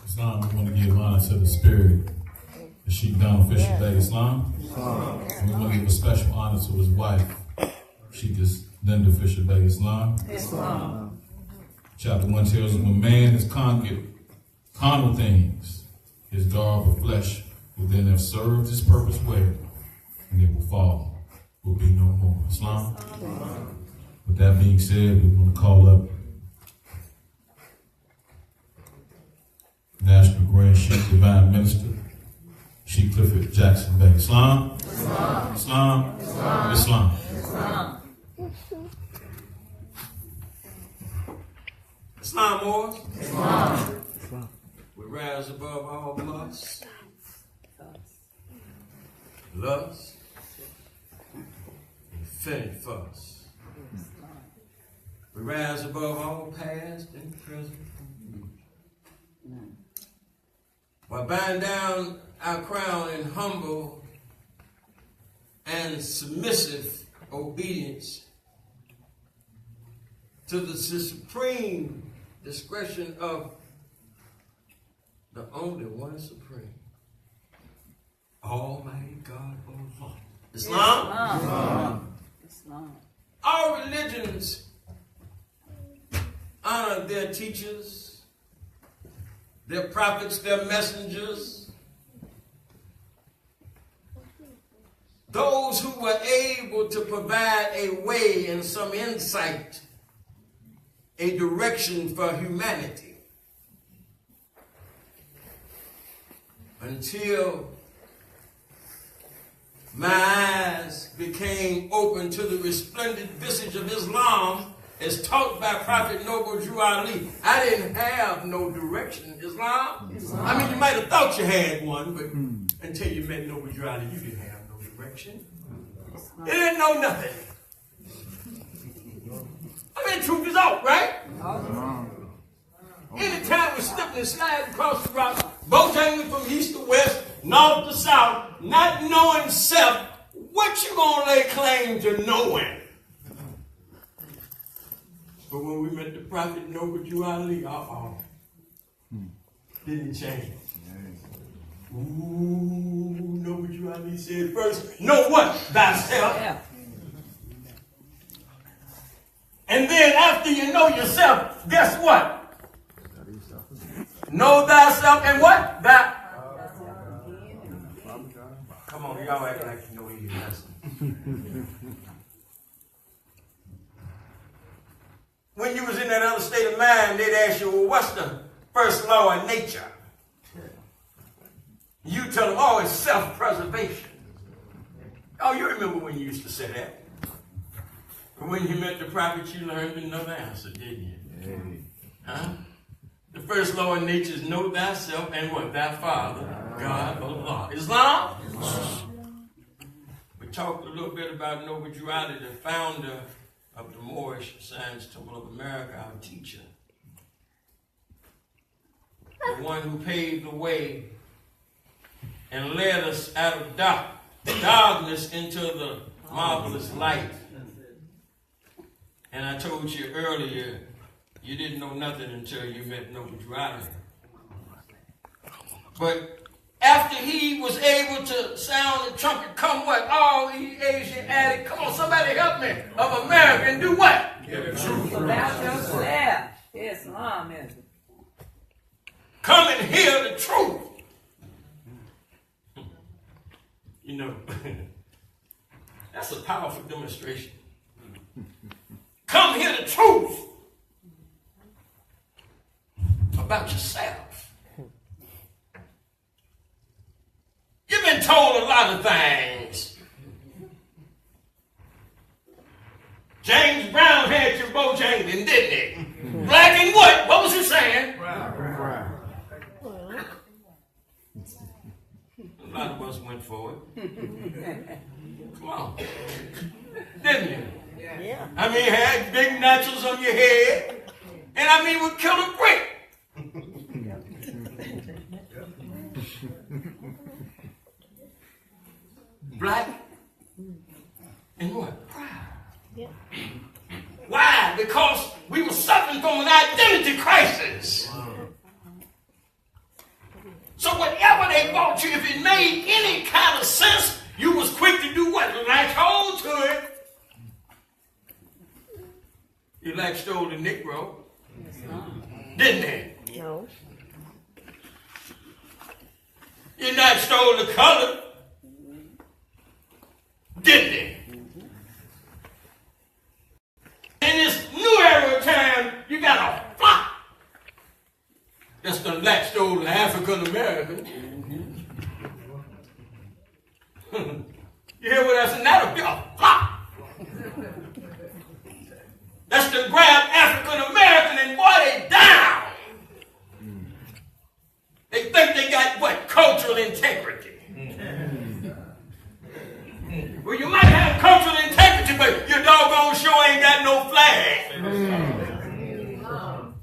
Islam, we want to give honor to the spirit, the Sheik Fisher Bay Islam. And we want to give a special honor to his wife, Sheik Fisher Bay Islam. Islam. Chapter 1 tells us when man is conquered carnal things, his garb of flesh will then have served his purpose well, and it will fall, will be no more. Islam. With that being said, we want to call up National Grand Sheik Divine Minister, Sheik Clifford Jackson Bay. Islam. Islam. Islam. Islam. Islam. Islam. Islam, Moors. Islam. We rise above all lust, and fetid fuss. We rise above all past and present. While bowing down our crown in humble and submissive obedience to the supreme discretion of the only one supreme, Almighty God, Allah. Islam? Islam. Islam. All religions honor their teachers, their prophets, their messengers, those who were able to provide a way and some insight, a direction for humanity. Until my eyes became open to the resplendent visage of Islam as taught by Prophet Noble Drew Ali. I didn't have no direction. Islam? I mean, you might have thought you had one, but until you met Noble Drew Ali, you didn't have no direction. You didn't know nothing. I mean, truth is out, right? Anytime we're slipping and sliding across the rock, Bojangling from east to west, north to south, not knowing self, what you gonna lay claim to knowing? But when we met the Prophet Noble Drew Ali, didn't change. Ooh, Noble Drew Ali said first, know what? Thyself. Yeah. And then after you know yourself, guess what? Know thyself and what? Come on, y'all act like you know any lesson. When you was in that other state of mind, they'd ask you, well, what's the first law of nature? You tell them, oh, it's self-preservation. Oh, you remember when you used to say that. But when you met the prophet, you learned another answer, didn't you? Huh? The first law of nature is know thyself and what? Thy Father, God, Allah. Islam? We talked a little bit about Noble Drew Ali, the founder of the Moorish Science Temple of America, our teacher. The one who paved the way and led us out of darkness into the marvelous light. And I told you earlier, you didn't know nothing until you met Noble Drew Ali. But after he was able to sound the trumpet, come what? All ye Asian added, come on, somebody help me, of America, and do what? About yourself. Islam is it? Come and hear the truth. You know, that's a powerful demonstration. Come hear the truth about yourself. You've been told a lot of things. James Brown had your Bojangling, didn't he? Black and what? What was he saying? Right. A lot of us went for it. Come on. Didn't you? Yeah. I mean, had big naturals on your head. And I mean, would kill a brick. Black and what? Proud. Yeah. Why? Because we were suffering from an identity crisis. So whatever they bought you, if it made any kind of sense, you was quick to do what? Latch hold to it. You latched hold to Negro, didn't they? No. You latched hold to color, didn't they? In this new era of time, you got a flock that's done latched hold to African American. You hear what I said? Not a big flock. That's to grab African American and boy they down. They think they got what? Cultural integrity. Well, you might have cultural integrity, but your doggone show ain't got no flag.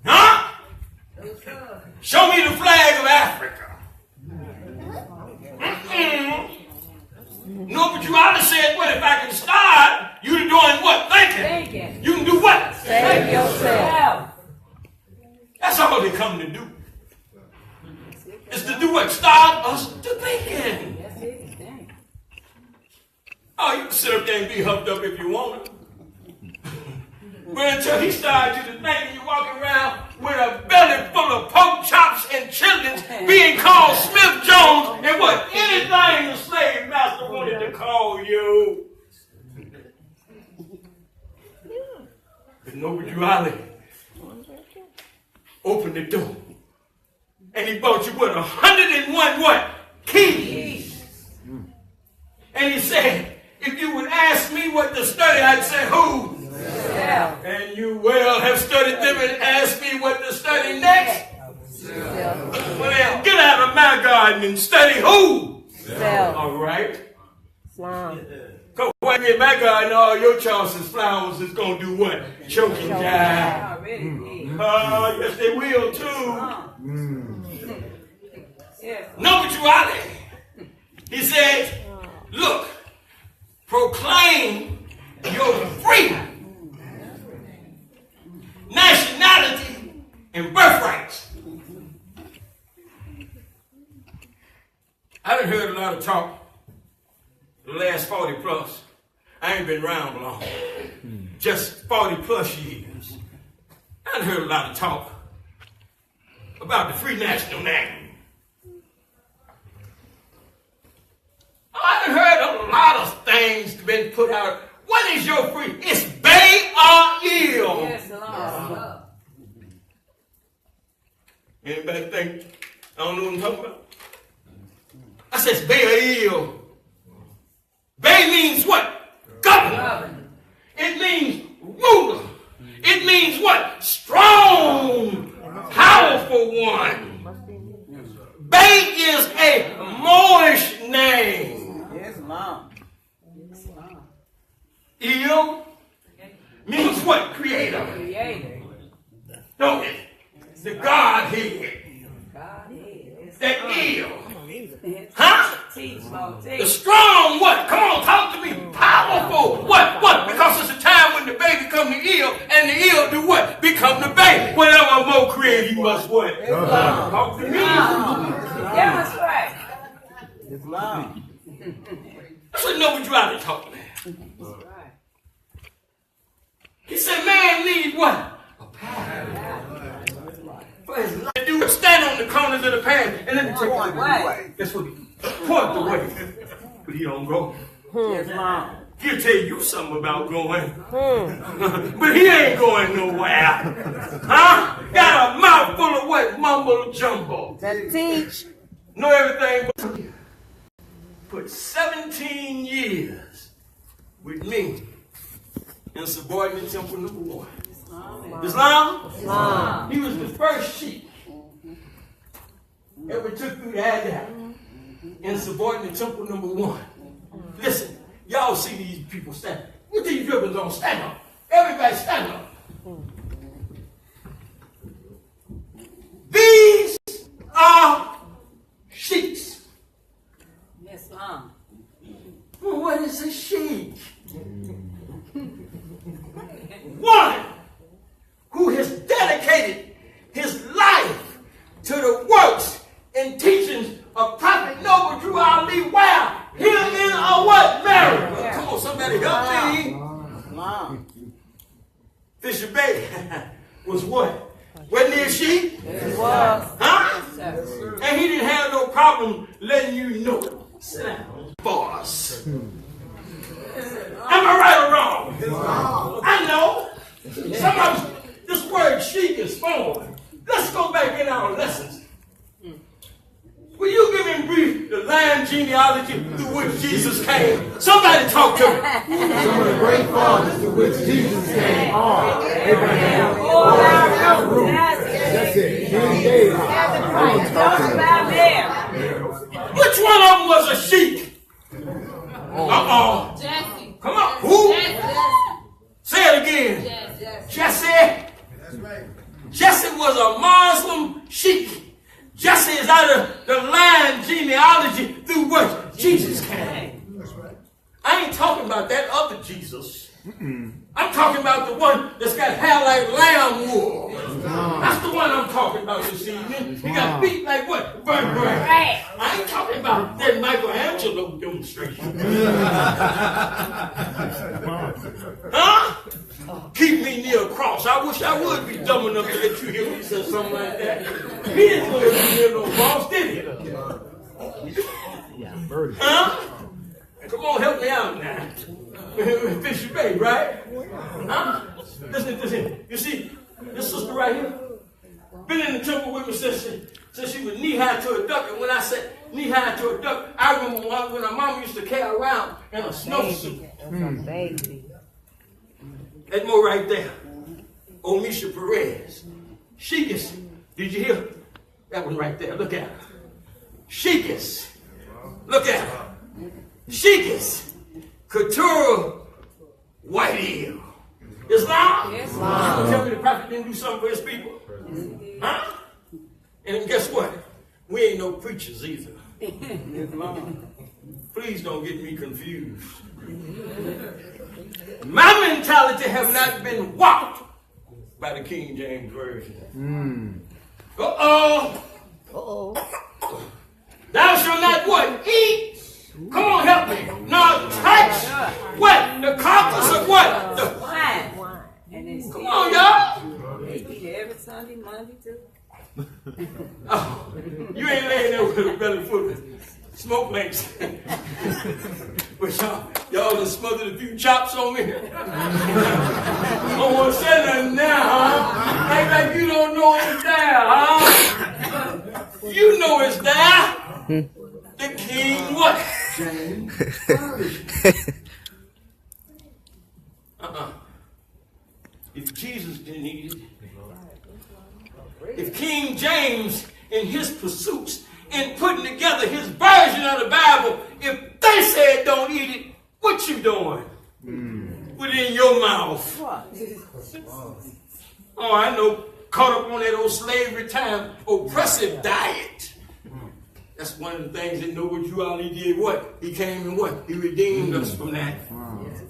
Huh? Show me the flag of Africa. No, but you ought to say, well, if I can start, you're doing what? Thinking. You can do what? Save yourself. That's all they come to do. Is to do what? Start us to thinking. That's it. Dang. Oh, you can sit up there and be huffed up if you want to. But until he started you to think, you're walking around with a belly full of pork chops and chitlins, being called Smith Jones, and what? Anything the slave master wanted to call you. But nobody Ali opened the door. And he bought you what? 101 what? Keys. And he said, if you would ask me what to study, I'd say who? Self. And you well have studied them and asked me what to study next? Well, get out of my garden and study who? Self. All right. Islam. Go away in my garden, all your Charleston's flowers is going to do what? Choke and die. Already did. Yes, they will too. Yes. No, but you out there. He said, look, proclaim your freedom, nationality, and birthrights. I done heard a lot of talk the last 40 plus. I ain't been around long. Just 40 plus years. I done heard a lot of talk about the free national name. I done heard a lot of things been put out. What is your free? It's Bay or Ill. Yes, Lord. Anybody think I don't know what I'm talking about? I says Bay or Ill. Bay means what? Governor. It means ruler. It means what? Strong, powerful one. Bay is a Moorish name. Islam. Il means what? Creator. Creator. Don't it? The Godhead. God is. That Il. Huh? Huh? Teach, Lord. The Teach. strong what? Come on, talk to me. Powerful. What? What? Because it's a time when the baby come to ill, and the ill do what? Become the baby. Whatever more creative, he must what? Talk to me. Demonstrate. Islam. That's what know what you out there talking about. He said, man needs what? A path. For his life. You stand on the corners of the path and let me take Point you way. That's what he point the way. But he don't go. Islam. He'll tell you something about going. But he ain't going nowhere. Huh? Got a mouth full of what? Mumble jumbo. That teach. Know everything but put 17 years with me in subordinate temple number 1. Islam? Islam. He was the first Sheik ever took through the Adab in subordinate temple number 1. Listen, y'all see these people stand. What these dribblers on? Stand up. Everybody stand up. These are Sheiks. Islam. Well, what is a Sheik? One who has dedicated his life to the works and teachings of Prophet Noble Drew Ali. Where? Him in a what? Marriage. Yeah. Come on, somebody help me. Islam. Fisher Bay was what? Wasn't he a Sheik? It was. Huh? Yes. And he didn't have no problem letting you know it. Sit down. Boss. Am I right or wrong? I know. Sometimes this word Sheik is foreign. Let's go back in our lessons. Will you give me in brief the line genealogy through which Jesus came? Somebody talk to me. Some of the great fathers to which Jesus came are Abraham, that's it. King David. Which one of them was a Sheik? Uh-oh. Jesse. Come on. Who? Jesse. Say it again. Jesse. That's right. Jesse was a Muslim Sheik. Jesse is out of the line genealogy through which Jesus came. That's right. I ain't talking about that other Jesus. I'm talking about the one that's got hair like lamb wool. That's the one I'm talking about this evening. He got feet like what? Burnt grass. I ain't talking about that Michelangelo demonstration. Huh? Keep me near a cross. I wish I would be dumb enough to let you hear me say something like that. He didn't go near no cross, did he? Huh? Come on, help me out now. Fisher Bay, right? Huh? Listen. You see, this sister right here, been in the temple with me since she was knee-high to a duck. And when I said knee-high to a duck, I remember when our mama used to carry around in a snowsuit. Baby. That more right there. Omisha Perez. Sheikis. Did you hear? That one right there. Look at her. Sheikis. Look at her. Sheikis. Couture White Eel. Islam? Islam. Tell me the prophet didn't do something for his people? Huh? And guess what? We ain't no preachers either. Islam. Please don't get me confused. My mentality have not been walked by the King James Version. Uh-oh. Thou shalt not what? Eat. Come on, help me. Now touch what? The carcass of what? The Wine. And it's Come on, y'all. They eat every Sunday, Monday too. Oh, you ain't laying there with a belly full of smoke links. But y'all done smothered a few chops on me. I don't want to say nothing now, huh? Act like you don't know it's there, huh? You know it's there. The king what? If Jesus didn't eat it, if King James in his pursuits in putting together his version of the Bible, if they said don't eat it, what you doing? Within your mouth. Oh, I know, caught up on that old slavery time, oppressive diet. That's one of the things that Noble Drew Ali did. What? He came and what? He redeemed us from that.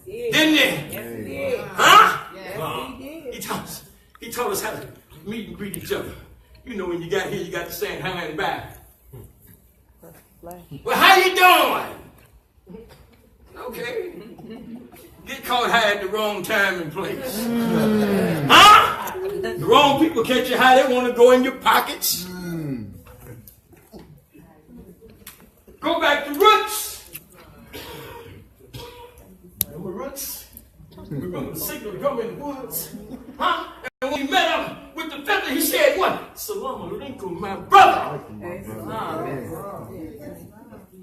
Didn't he? Yes, he did. Huh? Yes, he did. He taught us how to meet and greet each other. You know, when you got here, you got to stand high and back. Well, how you doing? Okay. Get caught high at the wrong time and place. Huh? The wrong people catch you high, they want to go in your pockets. Go back to roots. Remember roots? Remember the signal to come in the woods? Huh? And when we met him with the feather, he said, what? Salam alaikum, my brother.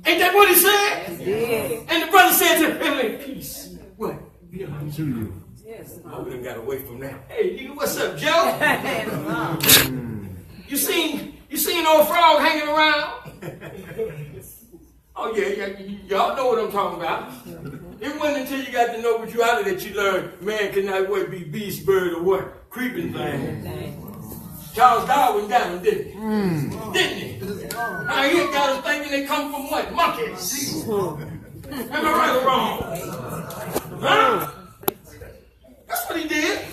Ain't that what he said? Yeah. And the brother said to him, hey, peace. What? Be alive to you. Yes. Oh, we done got away from that. Hey, nigga, what's up, Joe? You seen old frog hanging around? Oh, yeah, y'all know what I'm talking about. It wasn't until you got to know what you out of that you learned man cannot what be beast, bird, or what? Creeping thing. Charles Darwin got him, didn't he? Didn't he? Now he got us thinking they come from what? Monkeys. Am I right or wrong? Huh? That's what he did.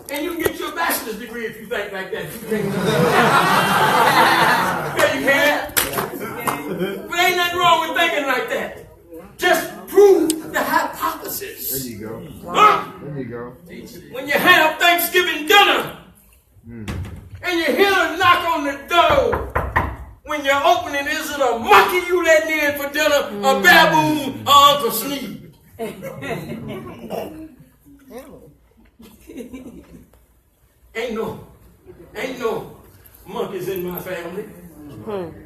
And you can get your bachelor's degree if you think like that. Yeah, you can. But ain't nothing wrong with thinking like that. Just prove the hypothesis. There you go. Huh? There you go. When you have Thanksgiving dinner and you hear a knock on the door, when you're opening, is it a monkey you letting in for dinner, a baboon, or Uncle Sneed? Ain't no monkeys in my family.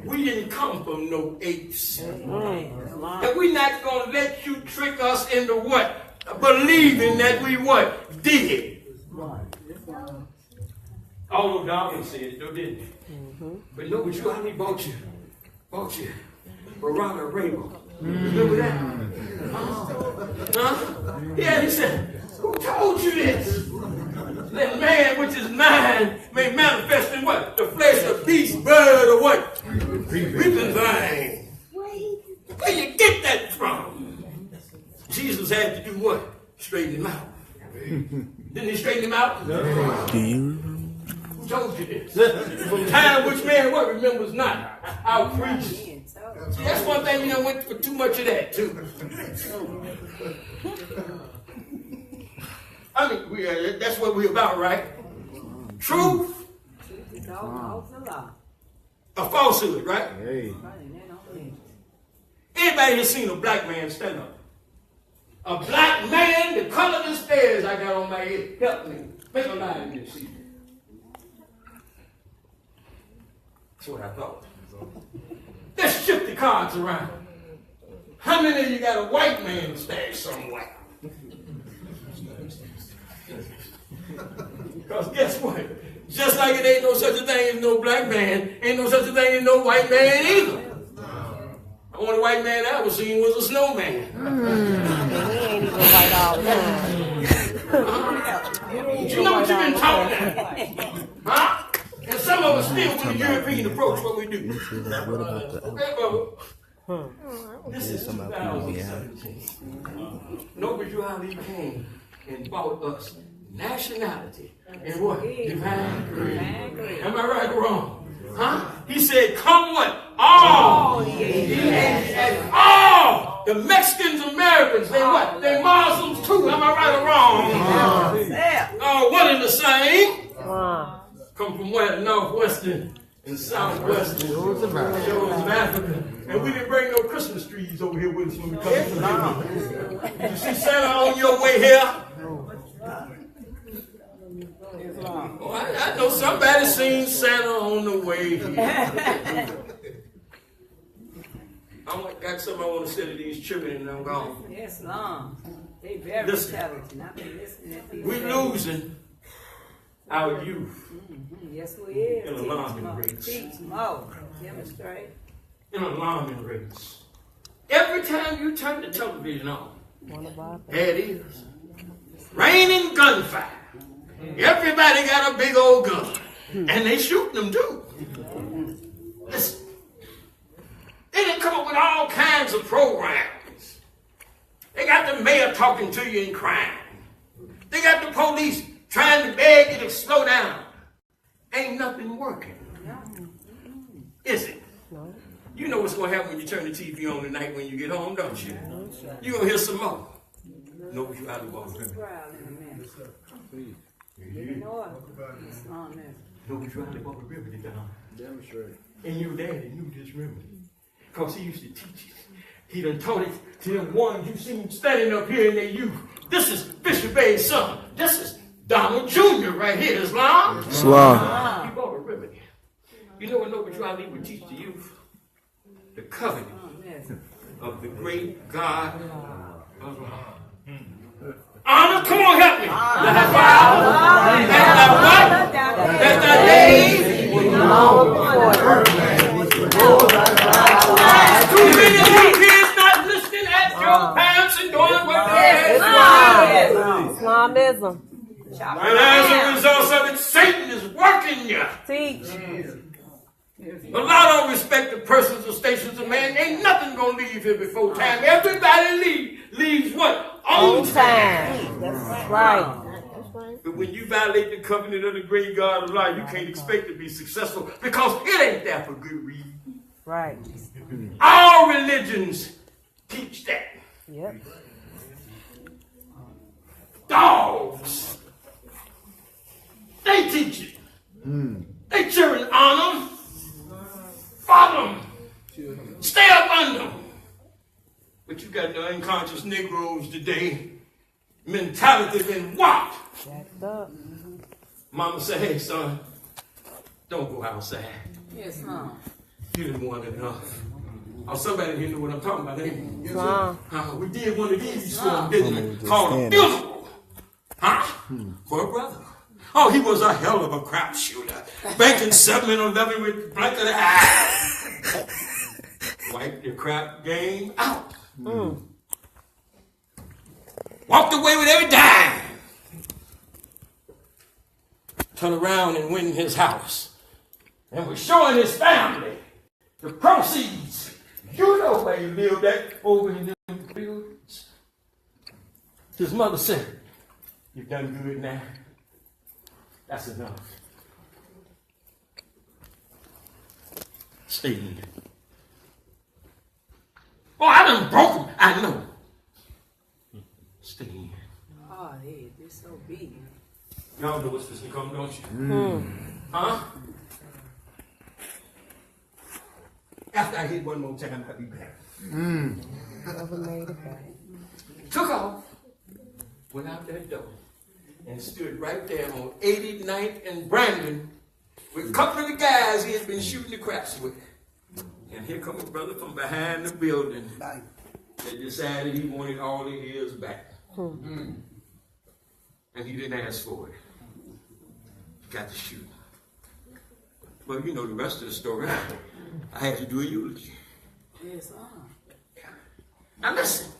We didn't come from no apes. And we're not going to let you trick us into what? Believing that we what? Did. Although Darwin said it, though, didn't he? But know what you, how he bought you? Barada Rabel. Remember that? Huh? Yeah, he said, who told you this? That man which is mine may manifest in what? The flesh of beast, bird, or what? Creeping thing. Where you get that from? Jesus had to do what? Straighten him out. Didn't he straighten him out? No. Who told you this? From time which man what remembers not? I'll preach. See, that's one thing we done went for too much of that too. I mean, that's what we're about, right? Truth. A falsehood, right? Hey. Anybody has seen a black man stand up? A black man, the color of the stairs I got on my head. Help me. Make a line in this seat. That's what I thought. Let's shift the cards around. How many of you got a white man stashed somewhere? Because guess what? Just like it ain't no such a thing as no black man, ain't no such a thing as no white man either. The only white man I ever seen was a snowman. He ain't even white all the time. You know what you've been talking about? Huh? And some of us still with the European approach what we do. Okay, Bubba? This is 2017. Know what you how he came and bought us nationality and what? Divine grace. Am I right or wrong? Huh? He said, come what? All. And all. The Mexicans, Americans, they what? They Muslims too. Am I right or wrong? One and the same. Come from where? Northwestern and southwestern shores of Africa. And we didn't bring no Christmas trees over here with us when we come to the You see Santa on your way here? Oh, I know somebody seen Santa on the way here. I got something I want to say to these children and I'm gone. Yes, long. They very intelligent. I've been listening to these. We're losing our youth. Yes, we is. In alarming rates. Teach more. Demonstrate. In alarming rates. Every time you turn the television on, there it is. Raining gunfire. Everybody got a big old gun. And they shooting them too. Listen. They done come up with all kinds of programs. They got the mayor talking to you and crying. They got the police trying to beg you to slow down. Ain't nothing working. Is it? You know what's going to happen when you turn the TV on tonight when you get home, don't you? You're going to hear some more. Know what you out of Bubba River. Know what you out of Bubba River, Demonstrate. And your daddy knew this remedy. Because he used to teach it. He done taught it to them ones you seen standing up here in their youth. This is Bishop A's son. This is Donald Jr. right here. Islam. Islam. He brought a remedy. You know what Noble Charlie would teach the youth? The covenant of the great God of love. Honor, come on, help me. That thy days too many of you kids not listening at your parents and doing what they Islamism. And as a result of it, Satan is working you. Teach. But Lord don't respect the persons or stations of man. Ain't nothing gonna leave here before time. Everybody leaves what? On time. That's right. But when you violate the covenant of the great God of life, you can't expect to be successful because it ain't there for good reason. Right. All religions teach that. Yep. Dogs. They teach it. They children honor them. Follow them. Stay up under them. But you got the unconscious Negroes today. Mentality been what? Jacked up. Mama said, hey, son, don't go outside. Yes, Mom. You didn't want enough. Oh, somebody here know what I'm talking about, ain't you? Wow. We did one of these storms, didn't we? Called a funeral. Huh? For a brother. Oh, he was a hell of a crap shooter. Banking 7-11 with blanket eye. Wiped your crap game out. Walked away with every dime. Turned around and went in his house. And was showing his family the proceeds. You know where you lived at over in them fields. His mother said, you've done good now. That's enough. Stay in. Oh, I done broke him. I know. Stay in. Oh, they're so big. Y'all know what's supposed to come, don't you? Huh? After I hit one more time, I'll be back. Never made it back. Took off, went out that door, and stood right there on 89th and Brandon with a couple of the guys he had been shooting the craps with. And here comes a brother from behind the building that decided he wanted all the ears back. And he didn't ask for it. He got to shoot. Well, you know the rest of the story. I had to do a eulogy. Yes, Now listen,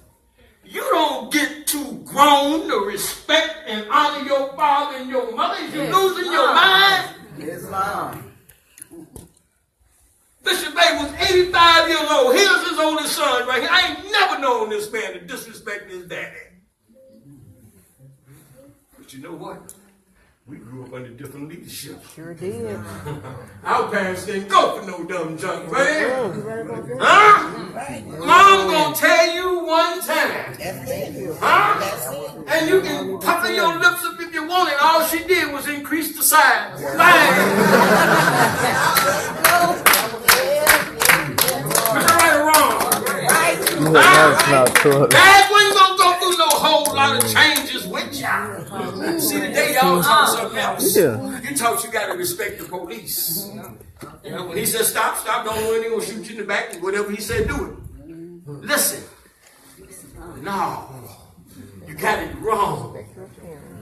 you don't get too grown to respect and honor your father and your mother if you're losing your mind. Yes, Mom. Bishop Bay was 85 years old. Here's his oldest son right here. I ain't never known this man to disrespect his daddy. But you know what? We grew up under different leadership. Sure did. Our parents didn't go for no dumb junk, right? Huh? Mom gonna tell you one time. Huh? And you can pucker your lips up if you want it. All she did was increase the size. Right or wrong? Dad wasn't gonna go through no whole lot of changes with y'all. See, today y'all taught something else. You taught you gotta respect the police. You know, when he said stop, don't know anything, gonna shoot you in the back, whatever he said, do it. Listen. No. You got it wrong.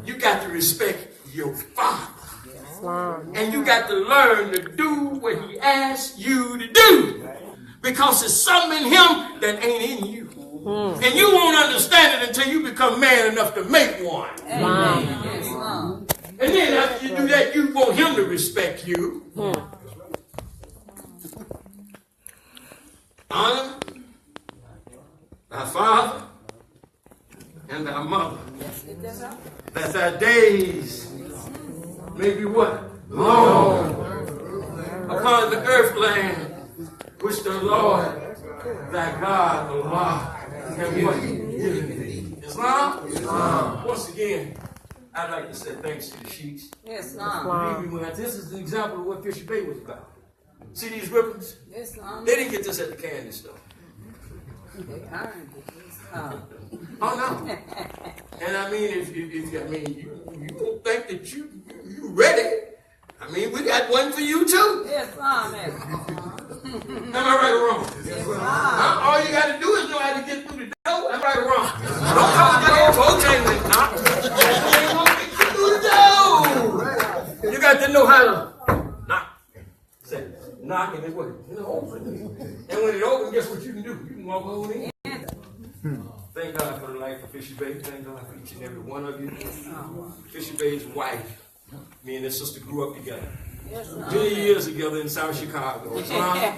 You got to respect your father. And you got to learn to do what he asked you to do. Because there's something in him that ain't in you. And you won't understand it until you become man enough to make one. And then after you do that, you want him to respect you. Honor thy father and thy mother, that thy days may be what? Long upon the earth land which the Lord, thy God, Allah, have what? Given thee. Islam? Islam. Once again, I'd like to say thanks to the Sheiks. Islam. Believe me when this is an example of what Fisher Bay was about. See these ribbons? Islam. They didn't get this at the candy store. They earned it. Islam. Oh no! And I mean, if you don't think that you ready, I mean, we got one for you too. Islam. Am I right or wrong? All you got to do is know how to get through the door. Am I right or wrong? Don't come with that old Bojangles knock. You ain't gonna get through the door. You got to know how to knock. Say knock and it what? Open. And when it opens, guess what you can do? You can walk on in. Thank God for the life of Fisher Bay. Thank God for each and every one of you. Fisher Bay's wife, me and his sister grew up together. Many years together in South Chicago. Islam. I'm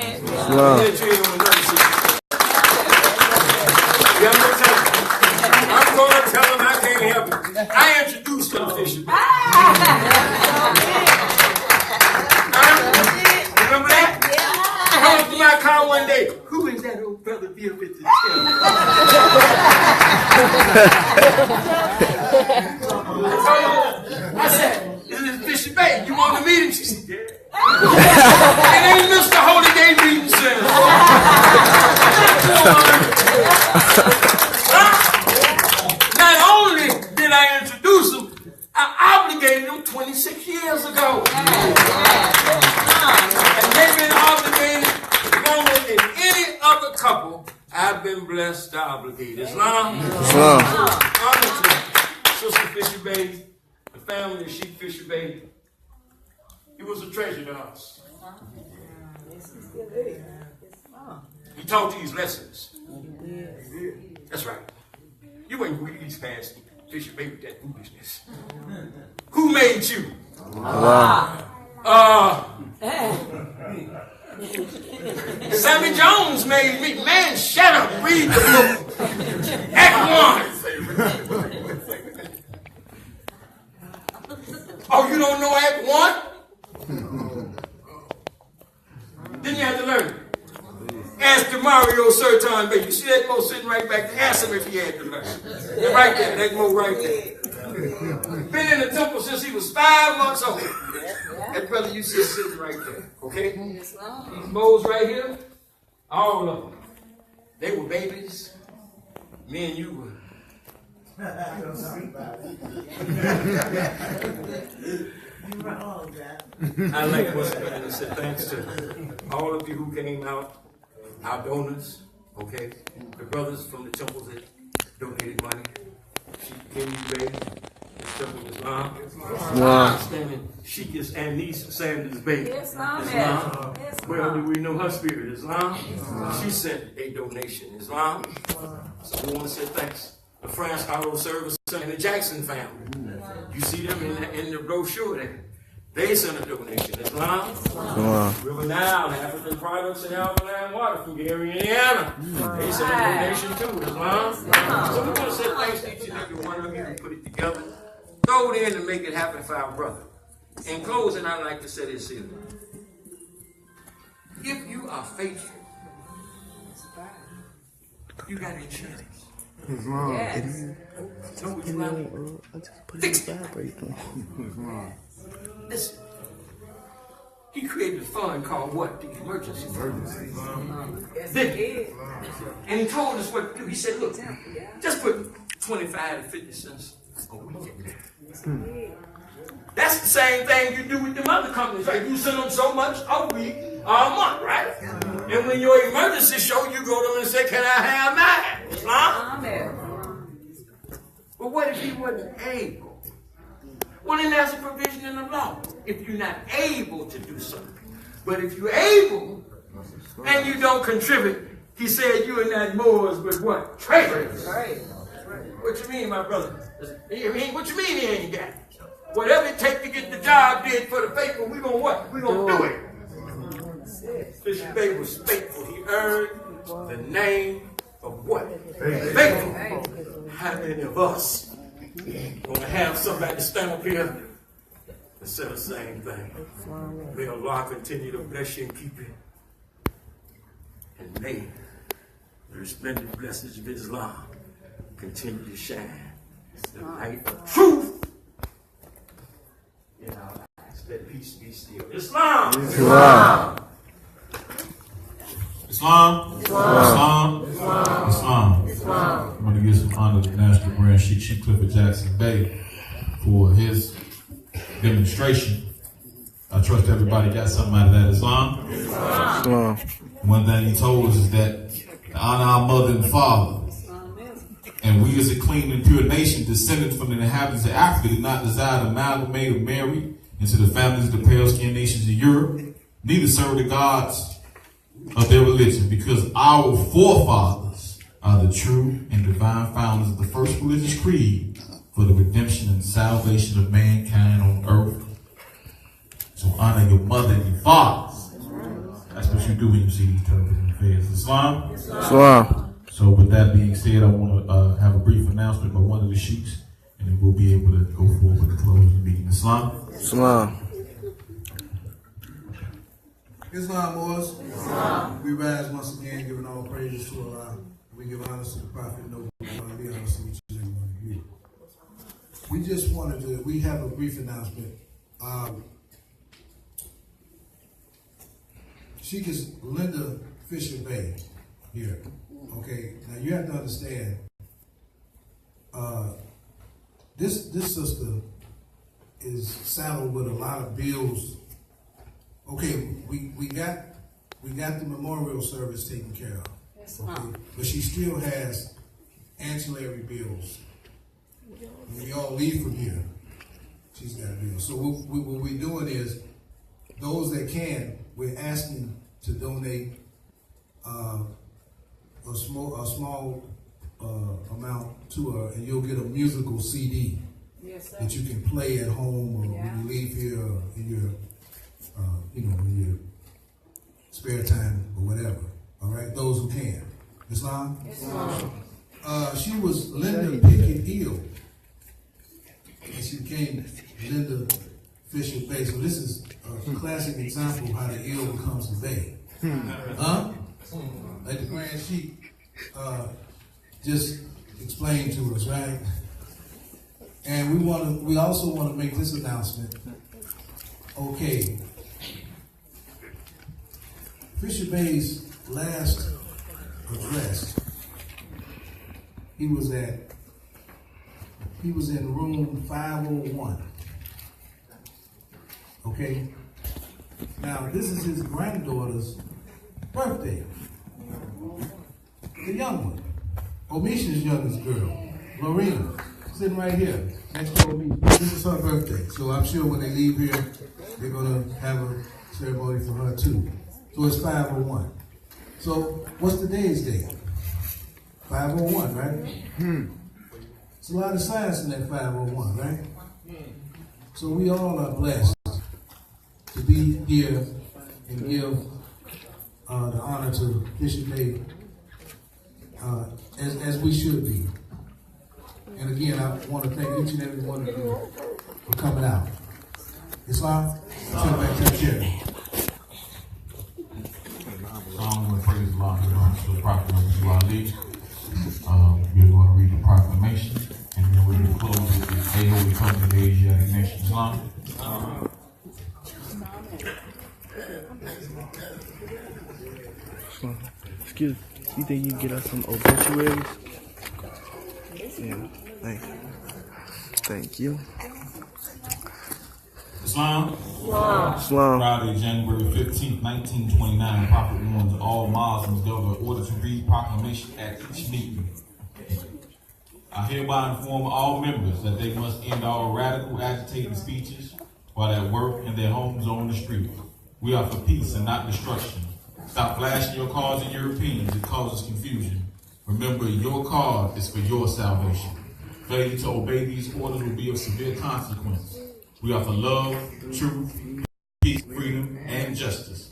going to tell him I can't help it. I introduced him to Fisher Bay. Remember that? I went to my car one day. Who is that old brother deal with the I said, this is Fisher Bay. You want to meet him? She said, yeah. It ain't Mr. Holy Day Reading Center. Not only did I introduce him, I obligated him 26 years ago. And they've been obligated longer than any other couple I've been blessed to obligate. Islam? Honestly, Sister Fisher Bay, the family of Sheik Fisher Bay, he was a treasure to us. He taught these lessons. That's right. You ain't read these past Fisher Bay with that foolishness. Who made you? Sammy Jones made me. Man, shut up. Read the book. Act 1. Oh, you don't know Act 1? Then you have to learn it. Ask the Mario Sertan baby. You see that Mo sitting right back there? Ask him if he had to learn. They're right there. That Mo right there. Been in the temple since he was 5 months old. That brother you see sitting right there. Okay? These Mo's right here, all of them. They were babies. Me and you were. I like what's going to say thanks to all of you who came out, our donors, okay? The brothers from the temples that donated money. Sheik Bay, the Temple of Islam. Standing Sheik and niece Sanders Bay. Islam. Well, do we know her spirit? Islam. She sent a donation. Islam. So we want to say thanks. The France Hollow Service and the Jackson family. You see them in the brochure there. They sent a donation. Islam. River Nile, African products and alkaline water from Gary, Indiana. They sent a donation too. Islam. So we want to say thanks to each and every one of you who put it together. Throw it in and make it happen for our brother. In closing, I'd like to say this here. If you are faithful, you got insurance. Yes. No, it's not. Fix it. Listen. He created a fund called what? The emergency fund. Yes, he did. And he told us what to do. He said, look, just put 25 to 50 cents a week in there. That's the same thing you do with them other companies, right? You send them so much a week or a month, right? And when your emergency show, you go to them and say, can I have mine? Huh? But what if he wasn't able? Well, then there's a provision in the law. If you're not able to do something. But if you're able and you don't contribute, he said you are not Moors, but what? Traitors. Right. What you mean, my brother? What you mean he ain't got it? Whatever it takes to get the job did for the faithful, we gonna what? We gonna do it. Fisher Bay was faithful. He earned the name of what? Faithful. How many of us gonna have somebody stand up here and say the same thing? May Allah continue to bless you and keep you. And may the resplendent blessings of Islam continue to shine the light of truth in our lives. Let peace be still. Islam! Islam. Islam. Islam. Islam. Islam. Islam. I'm going to give some honor to National Grand Sheik Clifford Jackson Bay for his demonstration. I trust everybody got something out of that. Islam. Islam. One thing he told us is that to honor our mother and father. And we as a clean and pure nation descended from the inhabitants of Africa did not desire to amalgamate or marry into the families of the pale-skinned nations of Europe, neither serve the gods of their religion, because our forefathers are the true and divine founders of the first religious creed for the redemption and salvation of mankind on earth. So honor your mother and your fathers. That's what you do when you see these television affairs. Islam? Islam. So with that being said, I want to have a brief announcement by one of the sheiks, and then we'll be able to go forward with the closing meeting. Islam? Islam. Islam, Moors. Islam. We rise once again, giving all praises to Allah. We give honor to the Prophet, no honor to each and every one of you. We just wanted to, we have a brief announcement. Sheik is Linda Fisher Bay here. Okay, now you have to understand, this sister is saddled with a lot of bills. Okay, we got the memorial service taken care of. Okay, but she still has ancillary bills. When we all leave from here, she's got bills. So what we're doing is, those that can, we're asking to donate a small amount to her, and you'll get a musical CD that you can play at home or when you leave here or in your in your spare time or whatever. All right, those who can. Islam? Islam. She was Linda Pickett-El, and she became Linda Fisher Bay. So this is a classic example of how the ill becomes the Bay. Like the Grand Sheik just explained to us, right? And we also want to make this announcement. Okay, Fisher Bay's last address, he was in room 501. Okay? Now, this is his granddaughter's birthday. The young one. Omisha's youngest girl, Lorena, sitting right here next to Omisha. This is her birthday. So I'm sure when they leave here, they're going to have a ceremony for her too. So it's 501. So what's today's date? 501, right? It's a lot of science in that 501, right? So we all are blessed to be here and give the honor to Bishop Bay as we should be. And again, I want to thank each and every one of you for coming out. Islam, turn back to the chair. I'm going to praise Allah to the proclamation of Ali. We're going to read the proclamation, and then we're going to close with the Holy Company of the Asiatic Nation. Islam. Excuse me. You think you can get us some obituaries? Yeah, thank you. Thank you. Islam. Islam. Friday, January 15th, 1929, Prophet warns all Muslims governed in order to read proclamation at each meeting. I hereby inform all members that they must end all radical agitating speeches while at work and their homes or on the street. We are for peace and not destruction. Stop flashing your cards at Europeans. It causes confusion. Remember, your card is for your salvation. Failure to obey these orders will be of severe consequence. We offer love, truth, peace, freedom, and justice.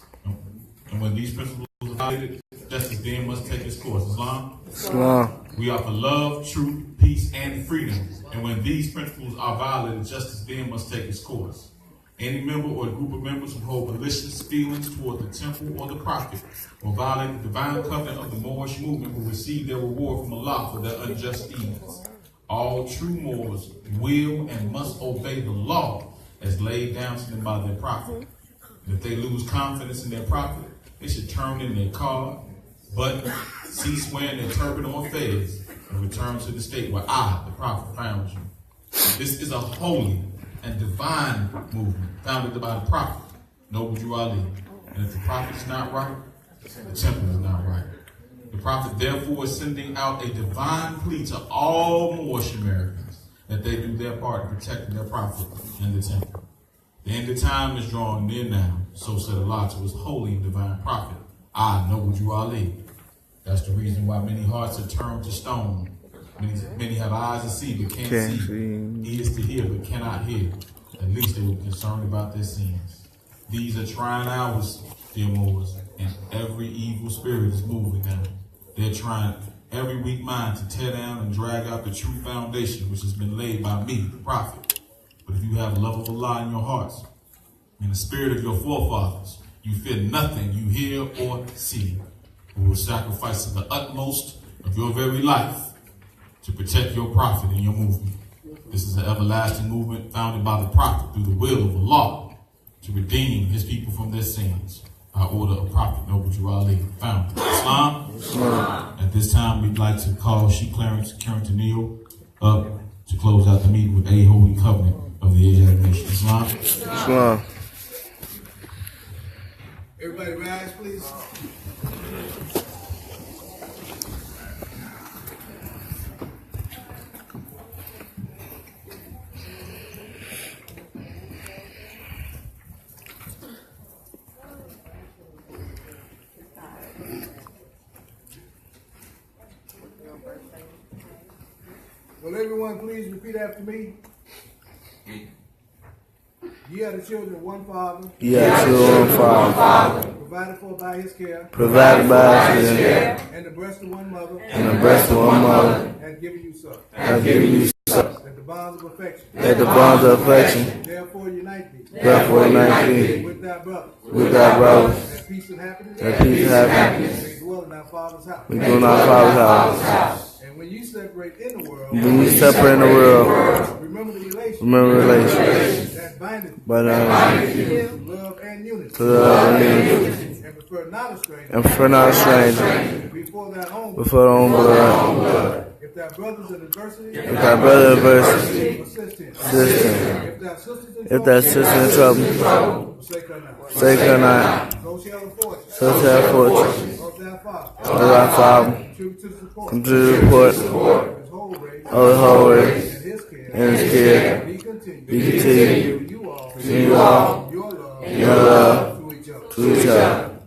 And when these principles are violated, justice then must take its course. Islam? Islam. We offer love, truth, peace, and freedom. And when these principles are violated, justice then must take its course. Any member or group of members who hold malicious feelings toward the temple or the prophet or violate the divine covenant of the Moorish movement will receive their reward from Allah for their unjust deeds. All true Moors will and must obey the law as laid down to them by their prophet. And if they lose confidence in their prophet, they should turn in their car, but cease wearing their turban or fez and return to the state where I, the prophet, found you. This is a holy and divine movement founded by the prophet, Noble Drew Ali. And if the prophet is not right, the temple is not right. The prophet therefore is sending out a divine plea to all Moorish Americans that they do their part in protecting their prophet and the temple. The end of time is drawing near now, so said Allah to his holy and divine prophet, I, Noble Drew Ali. That's the reason why many hearts are turned to stone. Many have eyes to see but can't see, ears to hear but cannot hear. At least they were concerned about their sins. These are trying hours, dear Moors, and every evil spirit is moving now. They're trying every weak mind to tear down and drag out the true foundation which has been laid by me, the prophet. But if you have love of Allah in your hearts, and the spirit of your forefathers, you fear nothing you hear or see. We will sacrifice to the utmost of your very life to protect your prophet and your movement. This is an everlasting movement founded by the prophet through the will of Allah to redeem his people from their sins by order of Prophet Noble Drew Ali, founder of Islam. At this time, we'd like to call Sheik Currington-El up to close out the meeting with a holy covenant of the Asiatic nation. Islam. Everybody rise, please. Will everyone please repeat after me? Ye are the children of one Father. Ye are the children of one Father. Provided for by His care. Provided by His care. And the breast of one mother. And the breast of one mother. Has given you suck. Has given you suck. That the bonds of affection. That the bonds of affection. Therefore unite thee. Therefore unite thee. With thy brothers. With thy brothers. That peace and happiness. That peace and happiness. May dwell in our Father's house. We dwell in our Father's house. And when you separate in the world. When you separate in the world. Remember the relations. Remember the relations. That bindeth. But love and unity. To love and unity. And prefer not a stranger. And prefer not a stranger. Before thy own blood. If thy brothers in adversity. If thy brother in adversity. Assist him. Assist him. If thy sister in trouble. Forsake her not. So shall the fortune. So shall the fortune. Of thy father. Come to the report. Of the whole race. And his care. Be continued. You all, your love to each other.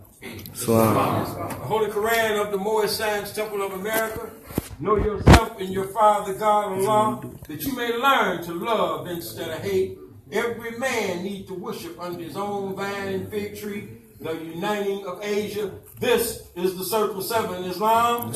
Salam. The Holy Quran of the Moorish Science Temple of America. Know yourself and your Father God Allah, that you may learn to love instead of hate. Every man needs to worship under his own vine and fig tree. The uniting of Asia. This is the Circle 7 Islam.